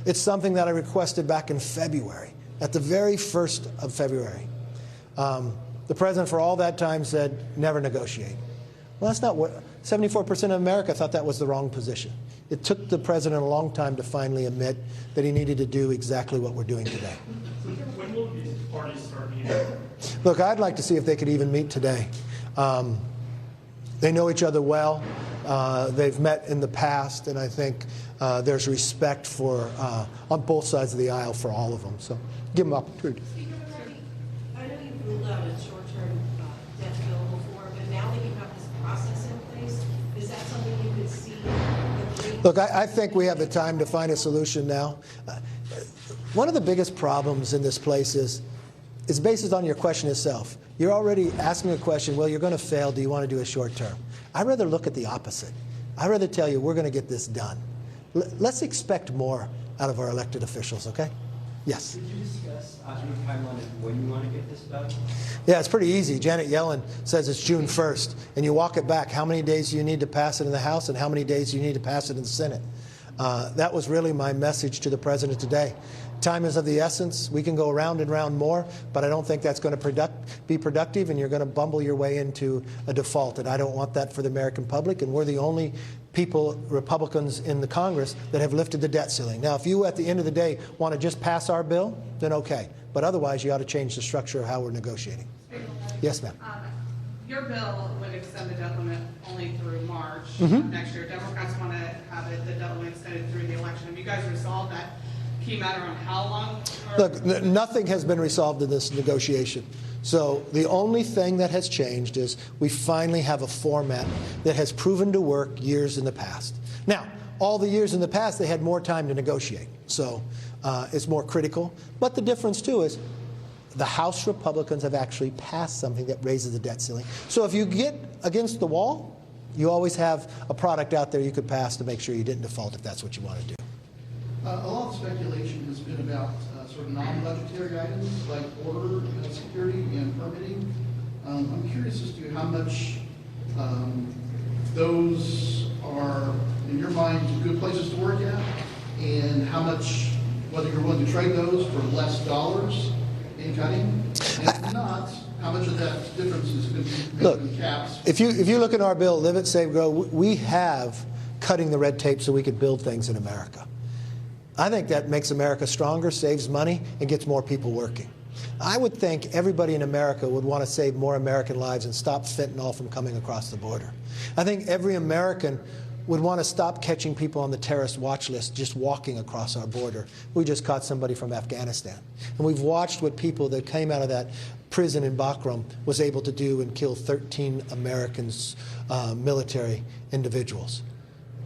Speaker 3: It's something that I requested back in February, at the very 1st of February. The president for all that time said, never negotiate. Well, that's not what 74% of America thought that was the wrong position. It took the president a long time to finally admit that he needed to do exactly what we're doing today.
Speaker 20: When will these parties start meeting?
Speaker 3: Look, I'd like to see if they could even meet today. They know each other well. They've met in the past, and I think there's respect for on both sides of the aisle for all of them. So give them opportunity.
Speaker 22: Speaker McCarthy, I know you've ruled out a short-term debt bill before, but now that you have this process in place, is that something you could see?
Speaker 3: Look, I think we have the time to find a solution now. One of the biggest problems in this place is based on your question itself. You're already asking a question, well, you're going to fail. Do you want to do a short term? I'd rather look at the opposite. I'd rather tell you we're going to get this done. Let's expect more out of our elected officials, okay? Yes?
Speaker 8: Could you discuss your timeline of when you want to get this done?
Speaker 3: Yeah, it's pretty easy. Janet Yellen says it's June 1st, and you walk it back. How many days do you need to pass it in the House, and how many days do you need to pass it in the Senate? That was really my message to the president today. Time is of the essence. We can go around and round more, but I don't think that's going to be productive, and you're going to bumble your way into a default. And I don't want that for the American public, and we're the only people, Republicans in the Congress, that have lifted the debt ceiling. Now, if you, at the end of the day, want to just pass our bill, then okay. But otherwise, you ought to change the structure of how we're negotiating. Yes, ma'am.
Speaker 24: Your bill would extend the debt limit only through March next year. Democrats want to have the debt limit extended through the election. Have you guys resolved that key matter on how long?
Speaker 3: Look, nothing has been resolved in this negotiation. So the only thing that has changed is we finally have a format that has proven to work years in the past. Now, all the years in the past, they had more time to negotiate. So it's more critical. But the difference, too, is the House Republicans have actually passed something that raises the debt ceiling. So if you get against the wall, you always have a product out there you could pass to make sure you didn't default if that's what you want to do.
Speaker 25: A lot of speculation has been about sort of non-budgetary items like border security and permitting. I'm curious as to how much those are, in your mind, good places to work at, and how much whether you're willing to trade those for less dollars in cutting? And if not, how much of that difference is going to be
Speaker 3: Look,
Speaker 25: in caps?
Speaker 3: if you look at our bill, Live It, Save, Grow, we have cutting the red tape so we could build things in America. I think that makes America stronger, saves money, and gets more people working. I would think everybody in America would want to save more American lives and stop fentanyl from coming across the border. I think every American would want to stop catching people on the terrorist watch list just walking across our border. We just caught somebody from Afghanistan. And we've watched what people that came out of that prison in Bagram was able to do and kill 13 Americans, military individuals.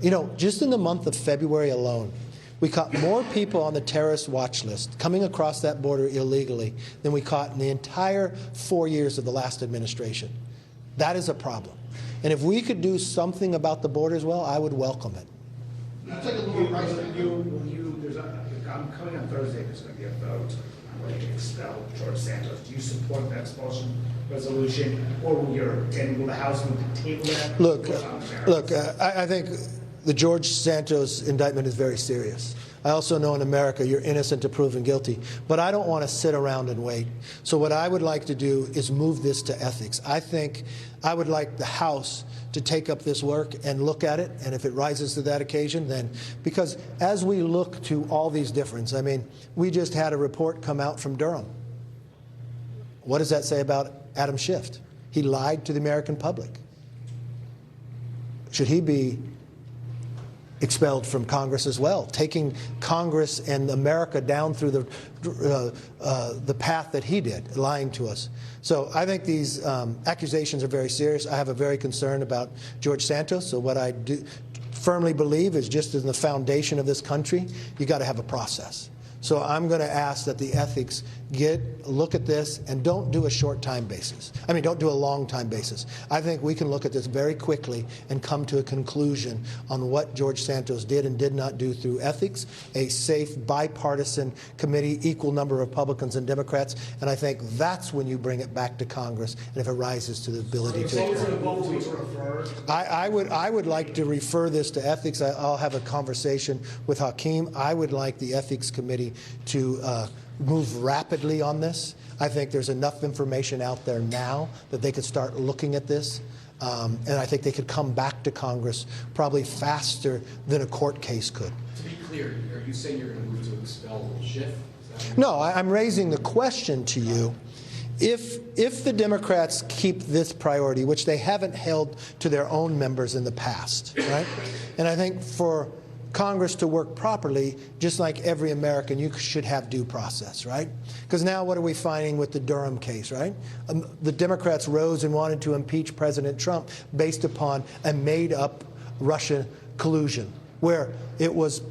Speaker 3: You know, just in the month of February alone, we caught more people on the terrorist watch list coming across that border illegally than we caught in the entire 4 years of the last administration. That is a problem. And if we could do something about the border as well, I would welcome it.
Speaker 25: You take a lower price tag.
Speaker 20: I'm coming on Thursday, there's going to be a vote on whether to expel George Santos. Do you support that expulsion resolution, or will the House move to table that?
Speaker 3: Look, I think the George Santos indictment is very serious. I also know in America you're innocent to proven guilty, but I don't want to sit around and wait. So what I would like to do is move this to ethics. I think I would like the House to take up this work and look at it, and if it rises to that occasion, then, because as we look to all these differences, I mean, we just had a report come out from Durham. What does that say about Adam Schiff? He lied to the American public. Should he be expelled from Congress as well, taking Congress and America down through the path that he did, lying to us? So I think these accusations are very serious. I have a very concern about George Santos. So what I do firmly believe is, just as in the foundation of this country, you got to have a process. So I'm going to ask that the ethics look at this and don't do a short time basis. I mean, don't do a long time basis. I think we can look at this very quickly and come to a conclusion on what George Santos did and did not do through ethics, a safe bipartisan committee, equal number of Republicans and Democrats, and I think that's when you bring it back to Congress, and if it rises to the ability to. I would like to refer this to ethics. I'll have a conversation with Hakeem. I would like the ethics committee to move rapidly on this. I think there's enough information out there now that they could start looking at this. And I think they could come back to Congress probably faster than a court case could.
Speaker 4: To be clear, are you saying you're going to move to expel Schiff?
Speaker 3: No, I'm raising the question to you. If the Democrats keep this priority, which they haven't held to their own members in the past, right? And I think for Congress to work properly, just like every American, you should have due process, right? Because now what are we finding with the Durham case, right? The Democrats rose and wanted to impeach President Trump based upon a made-up Russian collusion, where it was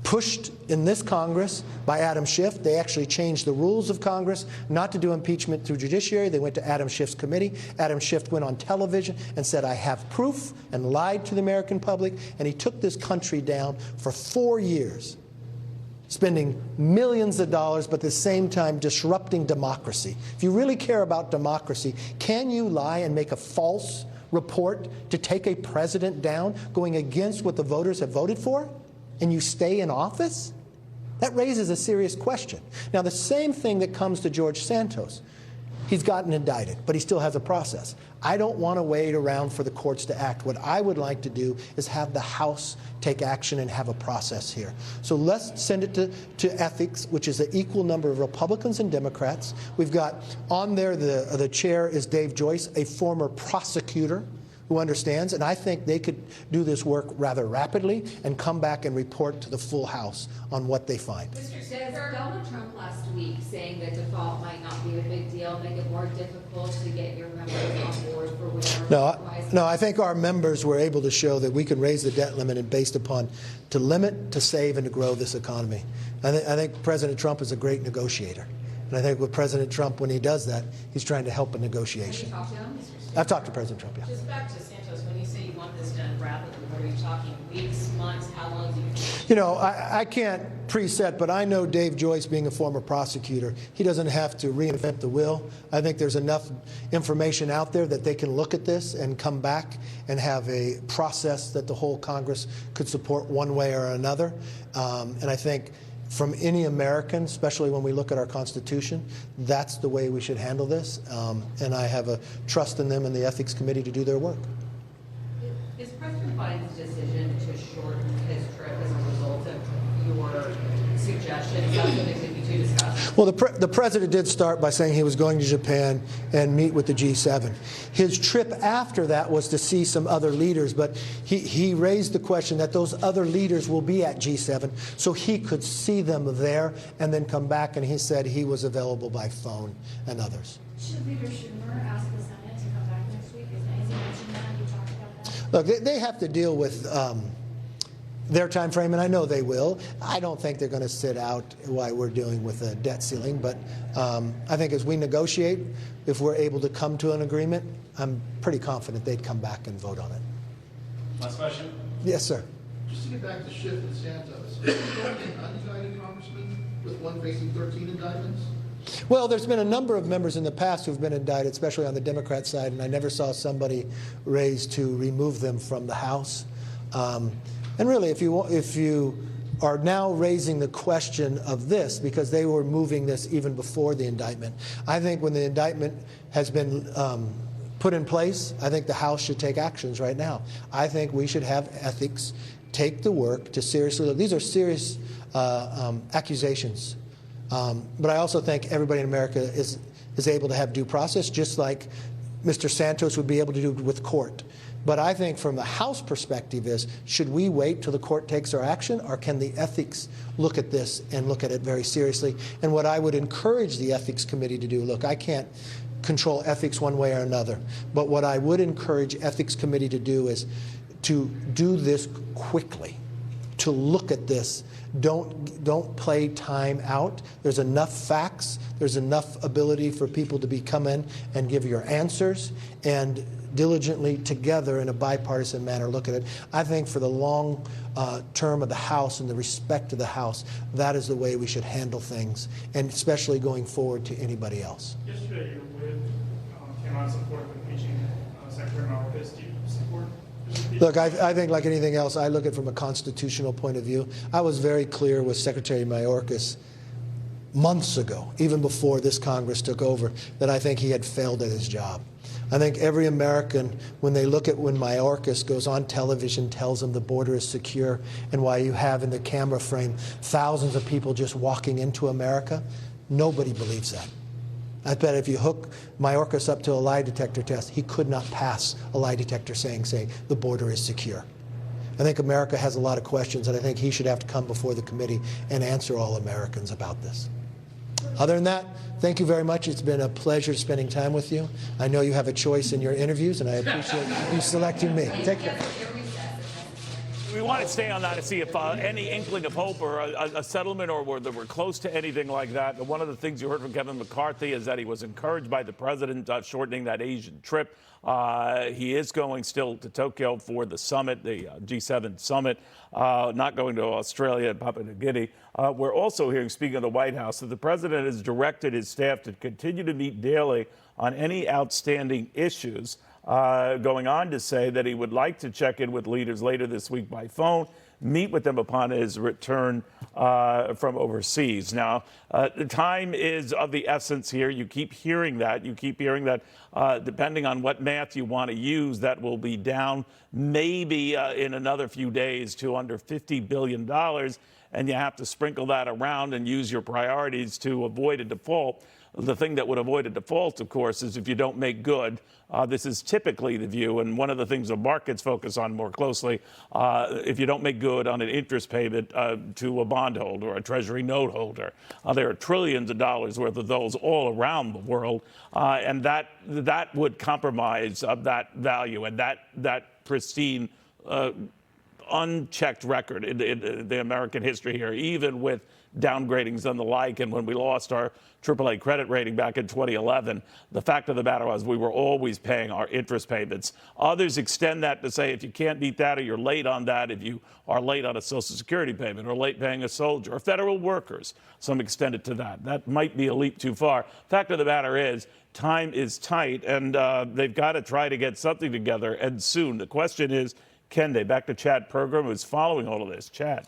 Speaker 3: pushed in this Congress by Adam Schiff. They actually changed the rules of Congress not to do impeachment through judiciary. They went to Adam Schiff's committee. Adam Schiff went on television and said, I have proof, and lied to the American public. And he took this country down for 4 years, spending millions of dollars, but at the same time disrupting democracy. If you really care about democracy, can you lie and make a false report to take a president down going against what the voters have voted for? And you stay in office? That raises a serious question. Now, the same thing that comes to George Santos. He's gotten indicted, but he still has a process. I don't want to wait around for the courts to act. What I would like to do is have the House take action and have a process here. So let's send it to ethics, which is an equal number of Republicans and Democrats. We've got on there, the chair is Dave Joyce, a former prosecutor who understands, and I think they could do this work rather rapidly and come back and report to the full House on what they find.
Speaker 5: Mr. Senator, Donald Trump last week saying that default might not be a big deal, make it more difficult to get your members on board for whatever.
Speaker 3: No, I think our members were able to show that we can raise the debt limit and based upon to limit, to save, and to grow this economy. I think President Trump is a great negotiator. And I think with President Trump, when he does that, he's trying to help a negotiation.
Speaker 5: Have you talked to him, Mr. Senator?
Speaker 3: I've talked to President Trump, yeah.
Speaker 22: Just back to Santos, when you say you want this done rapidly, what are you talking, weeks, months, how long do you think?
Speaker 3: You know, I can't preset, but I know Dave Joyce, being a former prosecutor, he doesn't have to reinvent the wheel. I think there's enough information out there that they can look at this and come back and have a process that the whole Congress could support one way or another. And I think from any American, especially when we look at our Constitution. That's the way we should handle this, and I have a trust in them and the Ethics Committee to do their work.
Speaker 22: Is President Biden's decision to shorten his trip as a result of your suggestions? That's something that you two discussed?
Speaker 3: Well, the president did start by saying he was going to Japan and meet with the G7. His trip after that was to see some other leaders, but he raised the question that those other leaders will be at G7, so he could see them there and then come back, and he said he was available by phone and others.
Speaker 21: Should Leader Schumer ask the Senate to come back next week? Has he mentioned that? You talked about that?
Speaker 3: Look, they have to deal with their time frame, and I know they will. I don't think they're going to sit out while we're dealing with a debt ceiling, but I think as we negotiate, if we're able to come to an agreement, I'm pretty confident they'd come back and vote on it.
Speaker 2: Last question.
Speaker 3: Yes, sir.
Speaker 25: Just to get back to Schiff and Santos, are you an unindicted congressman with one facing 13 indictments?
Speaker 3: Well, there's been a number of members in the past who've been indicted, especially on the Democrat side, and I never saw somebody raised to remove them from the House. And really, if you are now raising the question of this, because they were moving this even before the indictment, I think when the indictment has been put in place, I think the House should take actions right now. I think we should have ethics take the work to seriously look. These are serious accusations. But I also think everybody in America is able to have due process, just like Mr. Santos would be able to do with court. But I think from the House perspective is, should we wait till the court takes our action, or can the ethics look at this and look at it very seriously? And what I would encourage the Ethics Committee to do, look, I can't control ethics one way or another, but what I would encourage Ethics Committee to do is to do this quickly, to look at this. Don't play time out. There's enough facts. There's enough ability for people to come in and give your answers, and diligently together in a bipartisan manner look at it. I think for the long term of the House and the respect of the House, that is the way we should handle things, and especially going forward to anybody else.
Speaker 9: Yesterday, your whip came out in support of impeaching Secretary Mayorkas. Do you support?
Speaker 3: Look, I think like anything else, I look at it from a constitutional point of view. I was very clear with Secretary Mayorkas months ago, even before this Congress took over, that I think he had failed at his job. I think every American, when they look at when Mayorkas goes on television, tells them the border is secure, and why you have in the camera frame thousands of people just walking into America, nobody believes that. I bet if you hook Mayorkas up to a lie detector test, he could not pass a lie detector saying the border is secure. I think America has a lot of questions, and I think he should have to come before the committee and answer all Americans about this. Other than that, thank you very much. It's been a pleasure spending time with you. I know you have a choice in your interviews, and I appreciate you selecting me. Take care.
Speaker 1: We want to stay on that to see if any inkling of hope or a settlement or whether we're close to anything like that. One of the things you heard from Kevin McCarthy is that he was encouraged by the president shortening that Asian trip. He is going still to Tokyo for the summit, the G7 summit, not going to Australia and Papua New Guinea. We're also hearing, speaking of the White House, that the president has directed his staff to continue to meet daily on any outstanding issues. Going on to say that he would like to check in with leaders later this week by phone, meet with them upon his return from overseas. Now, the time is of the essence here. You keep hearing that. You keep hearing that depending on what math you want to use, that will be down maybe in another few days to under $50 billion. And you have to sprinkle that around and use your priorities to avoid a default. The thing that would avoid a default, of course, is if you don't make good. This is typically the view, and one of the things the markets focus on more closely, if you don't make good on an interest payment to a bondholder or a Treasury note holder. There are trillions of dollars worth of those all around the world, and that would compromise that value and that pristine, unchecked record in the American history here, even with downgradings and the like. And when we lost our AAA credit rating back in 2011, the fact of the matter was we were always paying our interest payments. Others extend that to say if you can't beat that or you're late on that, if you are late on a Social Security payment or late paying a soldier or federal workers, some extend it to that. That might be a leap too far. Fact of the matter is time is tight, and they've got to try to get something together, and soon. The question is, can they? Back to Chad Pergram, who's following all of this. Chad.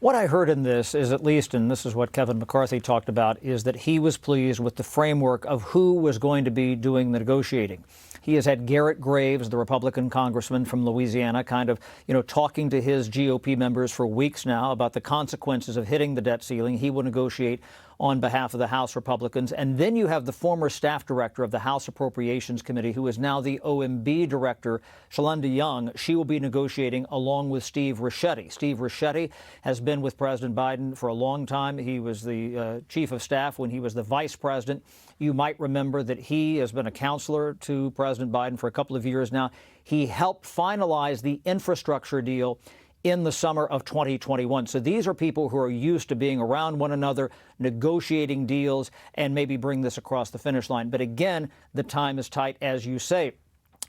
Speaker 16: What I heard in this is, at least, and this is what Kevin McCarthy talked about, is that he was pleased with the framework of who was going to be doing the negotiating. He has had Garrett Graves, the Republican congressman from Louisiana, kind of, talking to his GOP members for weeks now about the consequences of hitting the debt ceiling. He will negotiate on behalf of the House Republicans. And then you have the former staff director of the House Appropriations Committee, who is now the OMB director, Shalanda Young. She will be negotiating along with Steve Ricchetti. Steve Ricchetti has been with President Biden for a long time. He was the chief of staff when he was the vice president. You might remember that he has been a counselor to President Biden for a couple of years now. He helped finalize the infrastructure deal in the summer of 2021. So these are people who are used to being around one another, negotiating deals, and maybe bring this across the finish line. But again, the time is tight, as you say.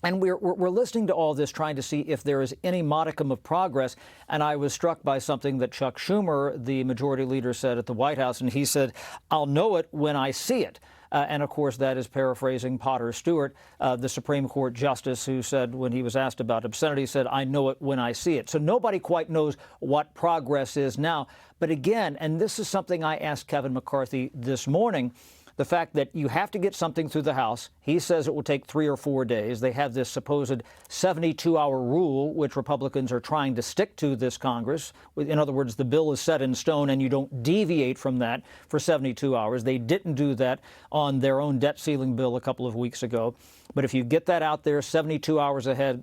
Speaker 16: And we're listening to all this, trying to see if there is any modicum of progress. And I was struck by something that Chuck Schumer, the majority leader, said at the White House. And he said, "I'll know it when I see it." And of course, that is paraphrasing Potter Stewart, the Supreme Court justice, who said, when he was asked about obscenity, said, "I know it when I see it." So nobody quite knows what progress is now. But again, and this is something I asked Kevin McCarthy this morning, the fact that you have to get something through the House. He says it will take 3 or 4 days. They have this supposed 72-hour rule, which Republicans are trying to stick to this Congress. In other words, the bill is set in stone and you don't deviate from that for 72 hours. They didn't do that on their own debt ceiling bill a couple of weeks ago. But if you get that out there 72 hours ahead,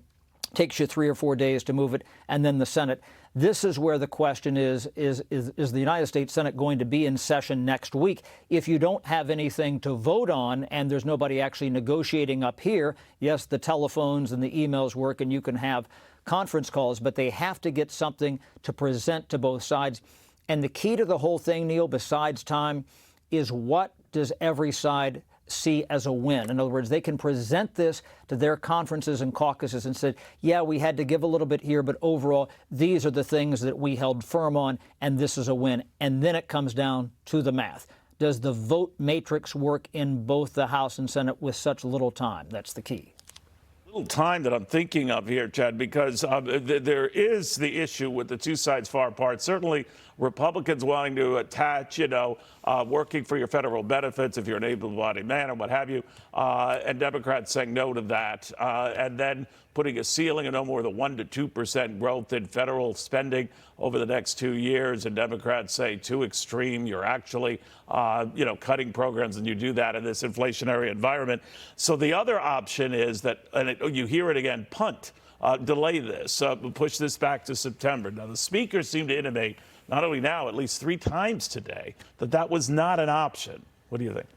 Speaker 16: takes you 3 or 4 days to move it, and then the Senate. This is where the question is the United States Senate going to be in session next week? If you don't have anything to vote on and there's nobody actually negotiating up here, yes, the telephones and the emails work and you can have conference calls, but they have to get something to present to both sides. And the key to the whole thing, Neil, besides time, is what does every side see as a win? In other words, they can present this to their conferences and caucuses and say, yeah, we had to give a little bit here, but overall, these are the things that we held firm on, and this is a win. And then it comes down to the math. Does the vote matrix work in both the House and Senate with such little time? That's the key.
Speaker 1: Little time that I'm thinking of here, Chad, because there is the issue with the two sides far apart. Certainly, Republicans wanting to attach, working for your federal benefits if you're an able-bodied man or what have you, and Democrats saying no to that, and then putting a ceiling of no more than 1% to 2% growth in federal spending over the next 2 years, and Democrats say too extreme. You're actually, cutting programs, and you do that in this inflationary environment. So the other option is that, and you hear it again, punt, delay this, push this back to September. Now, the speaker seemed to intimate, not only now, at least 3 times today, that was not an option. What do you think?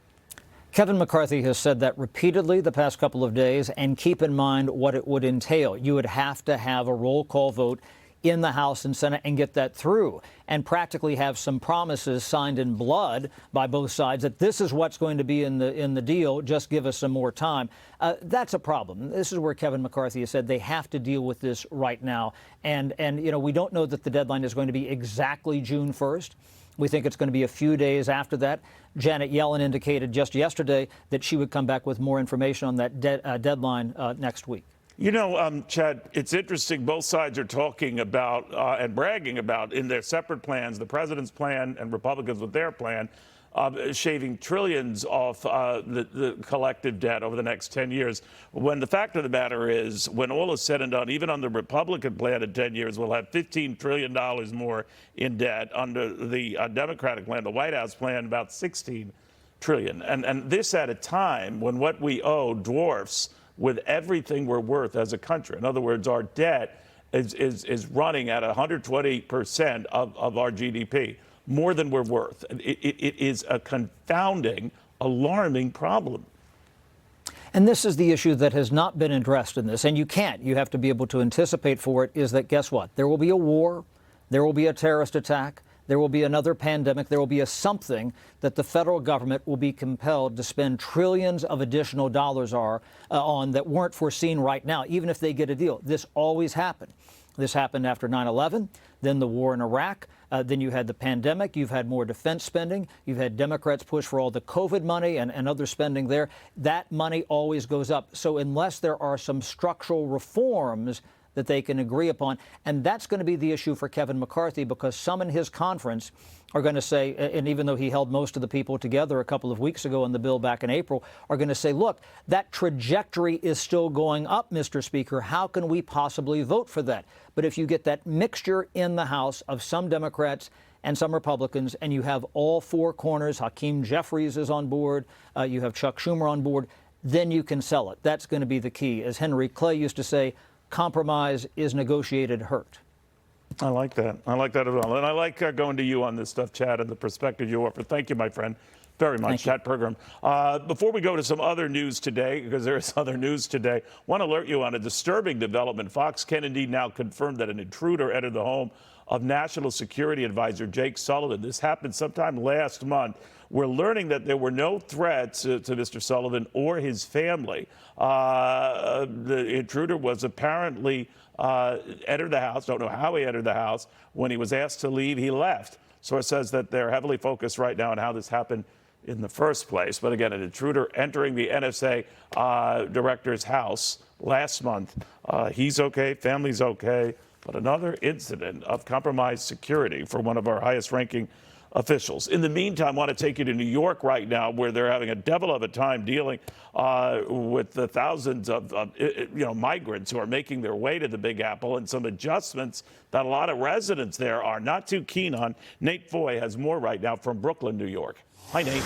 Speaker 16: Kevin McCarthy has said that repeatedly the past couple of days, and keep in mind what it would entail. You would have to have a roll call vote in the House and Senate and get that through, and practically have some promises signed in blood by both sides that this is what's going to be in the deal. Just give us some more time. That's a problem. This is where Kevin McCarthy has said they have to deal with this right now. And we don't know that the deadline is going to be exactly June 1st. We think it's going to be a few days after that. Janet Yellen indicated just yesterday that she would come back with more information on that deadline next week.
Speaker 1: Chad, it's interesting. Both sides are talking about and bragging about in their separate plans, the president's plan and Republicans with their plan, shaving trillions off the collective debt over the next 10 years. When the fact of the matter is, when all is said and done, even on the Republican plan in 10 years, we'll have $15 trillion more in debt. Under the Democratic plan, the White House plan, about $16 trillion. And this at a time when what we owe dwarfs with everything we're worth as a country. In other words, our debt is running at 120% of our GDP, more than we're worth. It is a confounding, alarming problem.
Speaker 16: And this is the issue that has not been addressed in this, and you can't. You have to be able to anticipate for it, is that, guess what? There will be a war, there will be a terrorist attack, there will be another pandemic, there will be something that the federal government will be compelled to spend trillions of additional dollars on that weren't foreseen right now, even if they get a deal. This always happened. This happened after 9/11, then the war in Iraq, then you had the pandemic, you've had more defense spending, you've had Democrats push for all the COVID money and other spending there. That money always goes up. So unless there are some structural reforms, that they can agree upon. And that's going to be the issue for Kevin McCarthy, because some in his conference are going to say, and even though he held most of the people together a couple of weeks ago on the bill back in April, are going to say, look, that trajectory is still going up, Mr. Speaker. How can we possibly vote for that? But if you get that mixture in the House of some Democrats and some Republicans, and you have all four corners, Hakeem Jeffries is on board, you have Chuck Schumer on board, then you can sell it. That's going to be the key. As Henry Clay used to say, compromise is negotiated hurt.
Speaker 1: I like that. I like that as well. And I like going to you on this stuff, Chad, and the perspective you offer. Thank you, my friend, very much. Chat program. Before we go to some other news today, because there is other news today, I want to alert you on a disturbing development. Fox Kennedy now confirmed that an intruder entered the home of National Security Advisor Jake Sullivan. This happened sometime last month. We're learning that there were no threats to Mr. Sullivan or his family. The intruder was apparently entered the house. Don't know how he entered the house. When he was asked to leave, he left. Source says that they're heavily focused right now on how this happened in the first place. But again, an intruder entering the NSA director's house last month. He's okay, family's okay. But another incident of compromised security for one of our highest-ranking officials. In the meantime, I want to take you to New York right now, where they're having a devil of a time dealing with the thousands of migrants who are making their way to the Big Apple, and some adjustments that a lot of residents there are not too keen on. Nate Foy has more right now from Brooklyn, New York. Hi, Nate.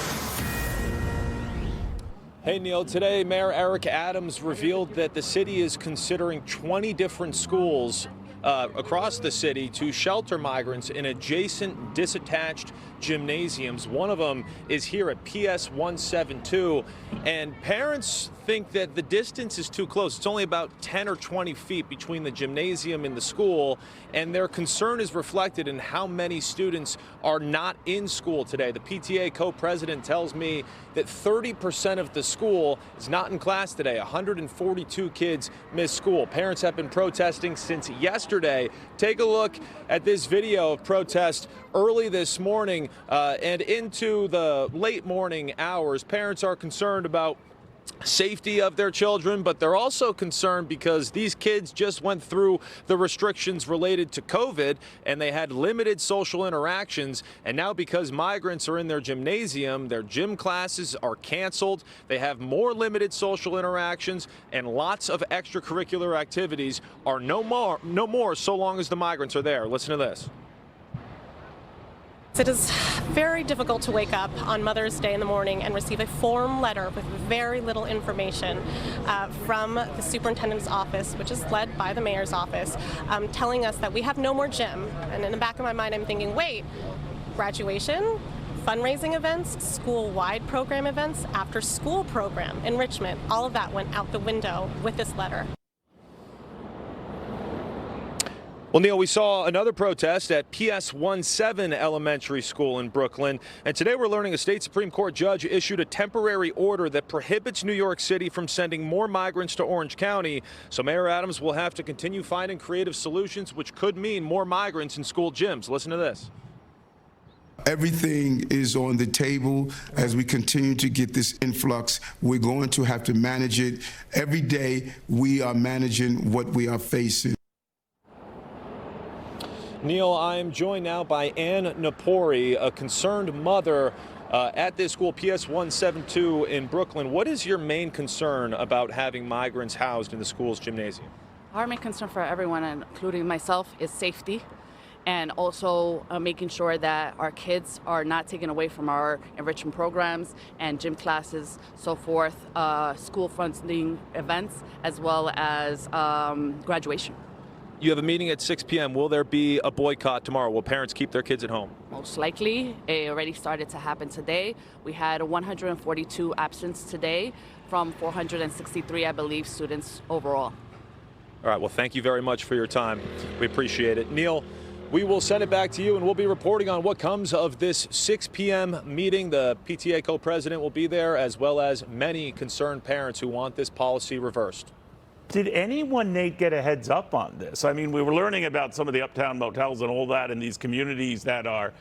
Speaker 10: Hey, Neil. Today, Mayor Eric Adams revealed that the city is considering 20 different schools across the city to shelter migrants in adjacent disattached gymnasiums. One of them is here at PS 172, and parents think that the distance is too close. It's only about 10 or 20 feet between the gymnasium and the school, and their concern is reflected in how many students are not in school today. The PTA co-president tells me that 30% of the school is not in class today. 142 kids miss school. Parents have been protesting since yesterday. Take a look at this video of protest early this morning and into the late morning hours. Parents are concerned about safety of their children, but they're also concerned because these kids just went through the restrictions related to COVID and they had limited social interactions. And now, because migrants are in their gymnasium, their gym classes are canceled. They have more limited social interactions, and lots of extracurricular activities are no more so long as the migrants are there. Listen to this.
Speaker 11: It is very difficult to wake up on Mother's Day in the morning and receive a form letter with very little information from the superintendent's office, which is led by the mayor's office, telling us that we have no more gym. And in the back of my mind, I'm thinking, wait, graduation, fundraising events, school-wide program events, after-school program, enrichment, all of that went out the window with this letter.
Speaker 10: Well, Neil, we saw another protest at PS 17 Elementary School in Brooklyn, and today we're learning a state Supreme Court judge issued a temporary order that prohibits New York City from sending more migrants to Orange County. So Mayor Adams will have to continue finding creative solutions, which could mean more migrants in school gyms. Listen to this.
Speaker 12: Everything is on the table as we continue to get this influx. We're going to have to manage it. Every day we are managing what we are facing.
Speaker 10: Neil, I'm joined now by Ann Napori, a concerned mother at this school, PS 172 in Brooklyn. What is your main concern about having migrants housed in the school's gymnasium?
Speaker 13: Our main concern for everyone, including myself, is safety, and also making sure that our kids are not taken away from our enrichment programs and gym classes, so forth, school funding events, as well as graduation.
Speaker 10: You have a meeting at 6 p.m. Will there be a boycott tomorrow? Will parents keep their kids at home?
Speaker 13: Most likely. It already started to happen today. We had 142 absence today from 463, I believe, students overall.
Speaker 10: All right. Well, thank you very much for your time. We appreciate it. Neil, we will send it back to you, and we'll be reporting on what comes of this 6 p.m. meeting. The PTA co-president will be there, as well as many concerned parents who want this policy reversed.
Speaker 1: Did anyone, Nate, get a heads up on this? I mean, we were learning about some of the uptown motels and all that in these communities that are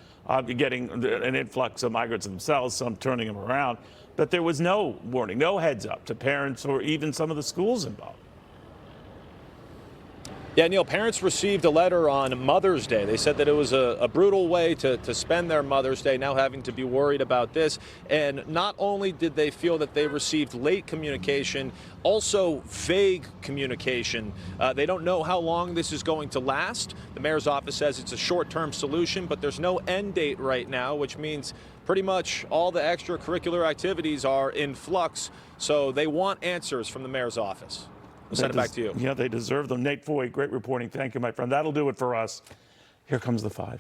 Speaker 1: getting an influx of migrants themselves, some turning them around. But there was no warning, no heads up to parents or even some of the schools involved.
Speaker 10: Yeah, Neil, parents received a letter on Mother's Day. They said that it was a brutal way to spend their Mother's Day, now having to be worried about this. And not only did they feel that they received late communication, also vague communication. They don't know how long this is going to last. The mayor's office says it's a short-term solution, but there's no end date right now, which means pretty much all the extracurricular activities are in flux. So they want answers from the mayor's office. We'll send it back to you.
Speaker 1: Yeah, they deserve them. Nate Foy, great reporting. Thank you, my friend. That'll do it for us. Here comes the 5.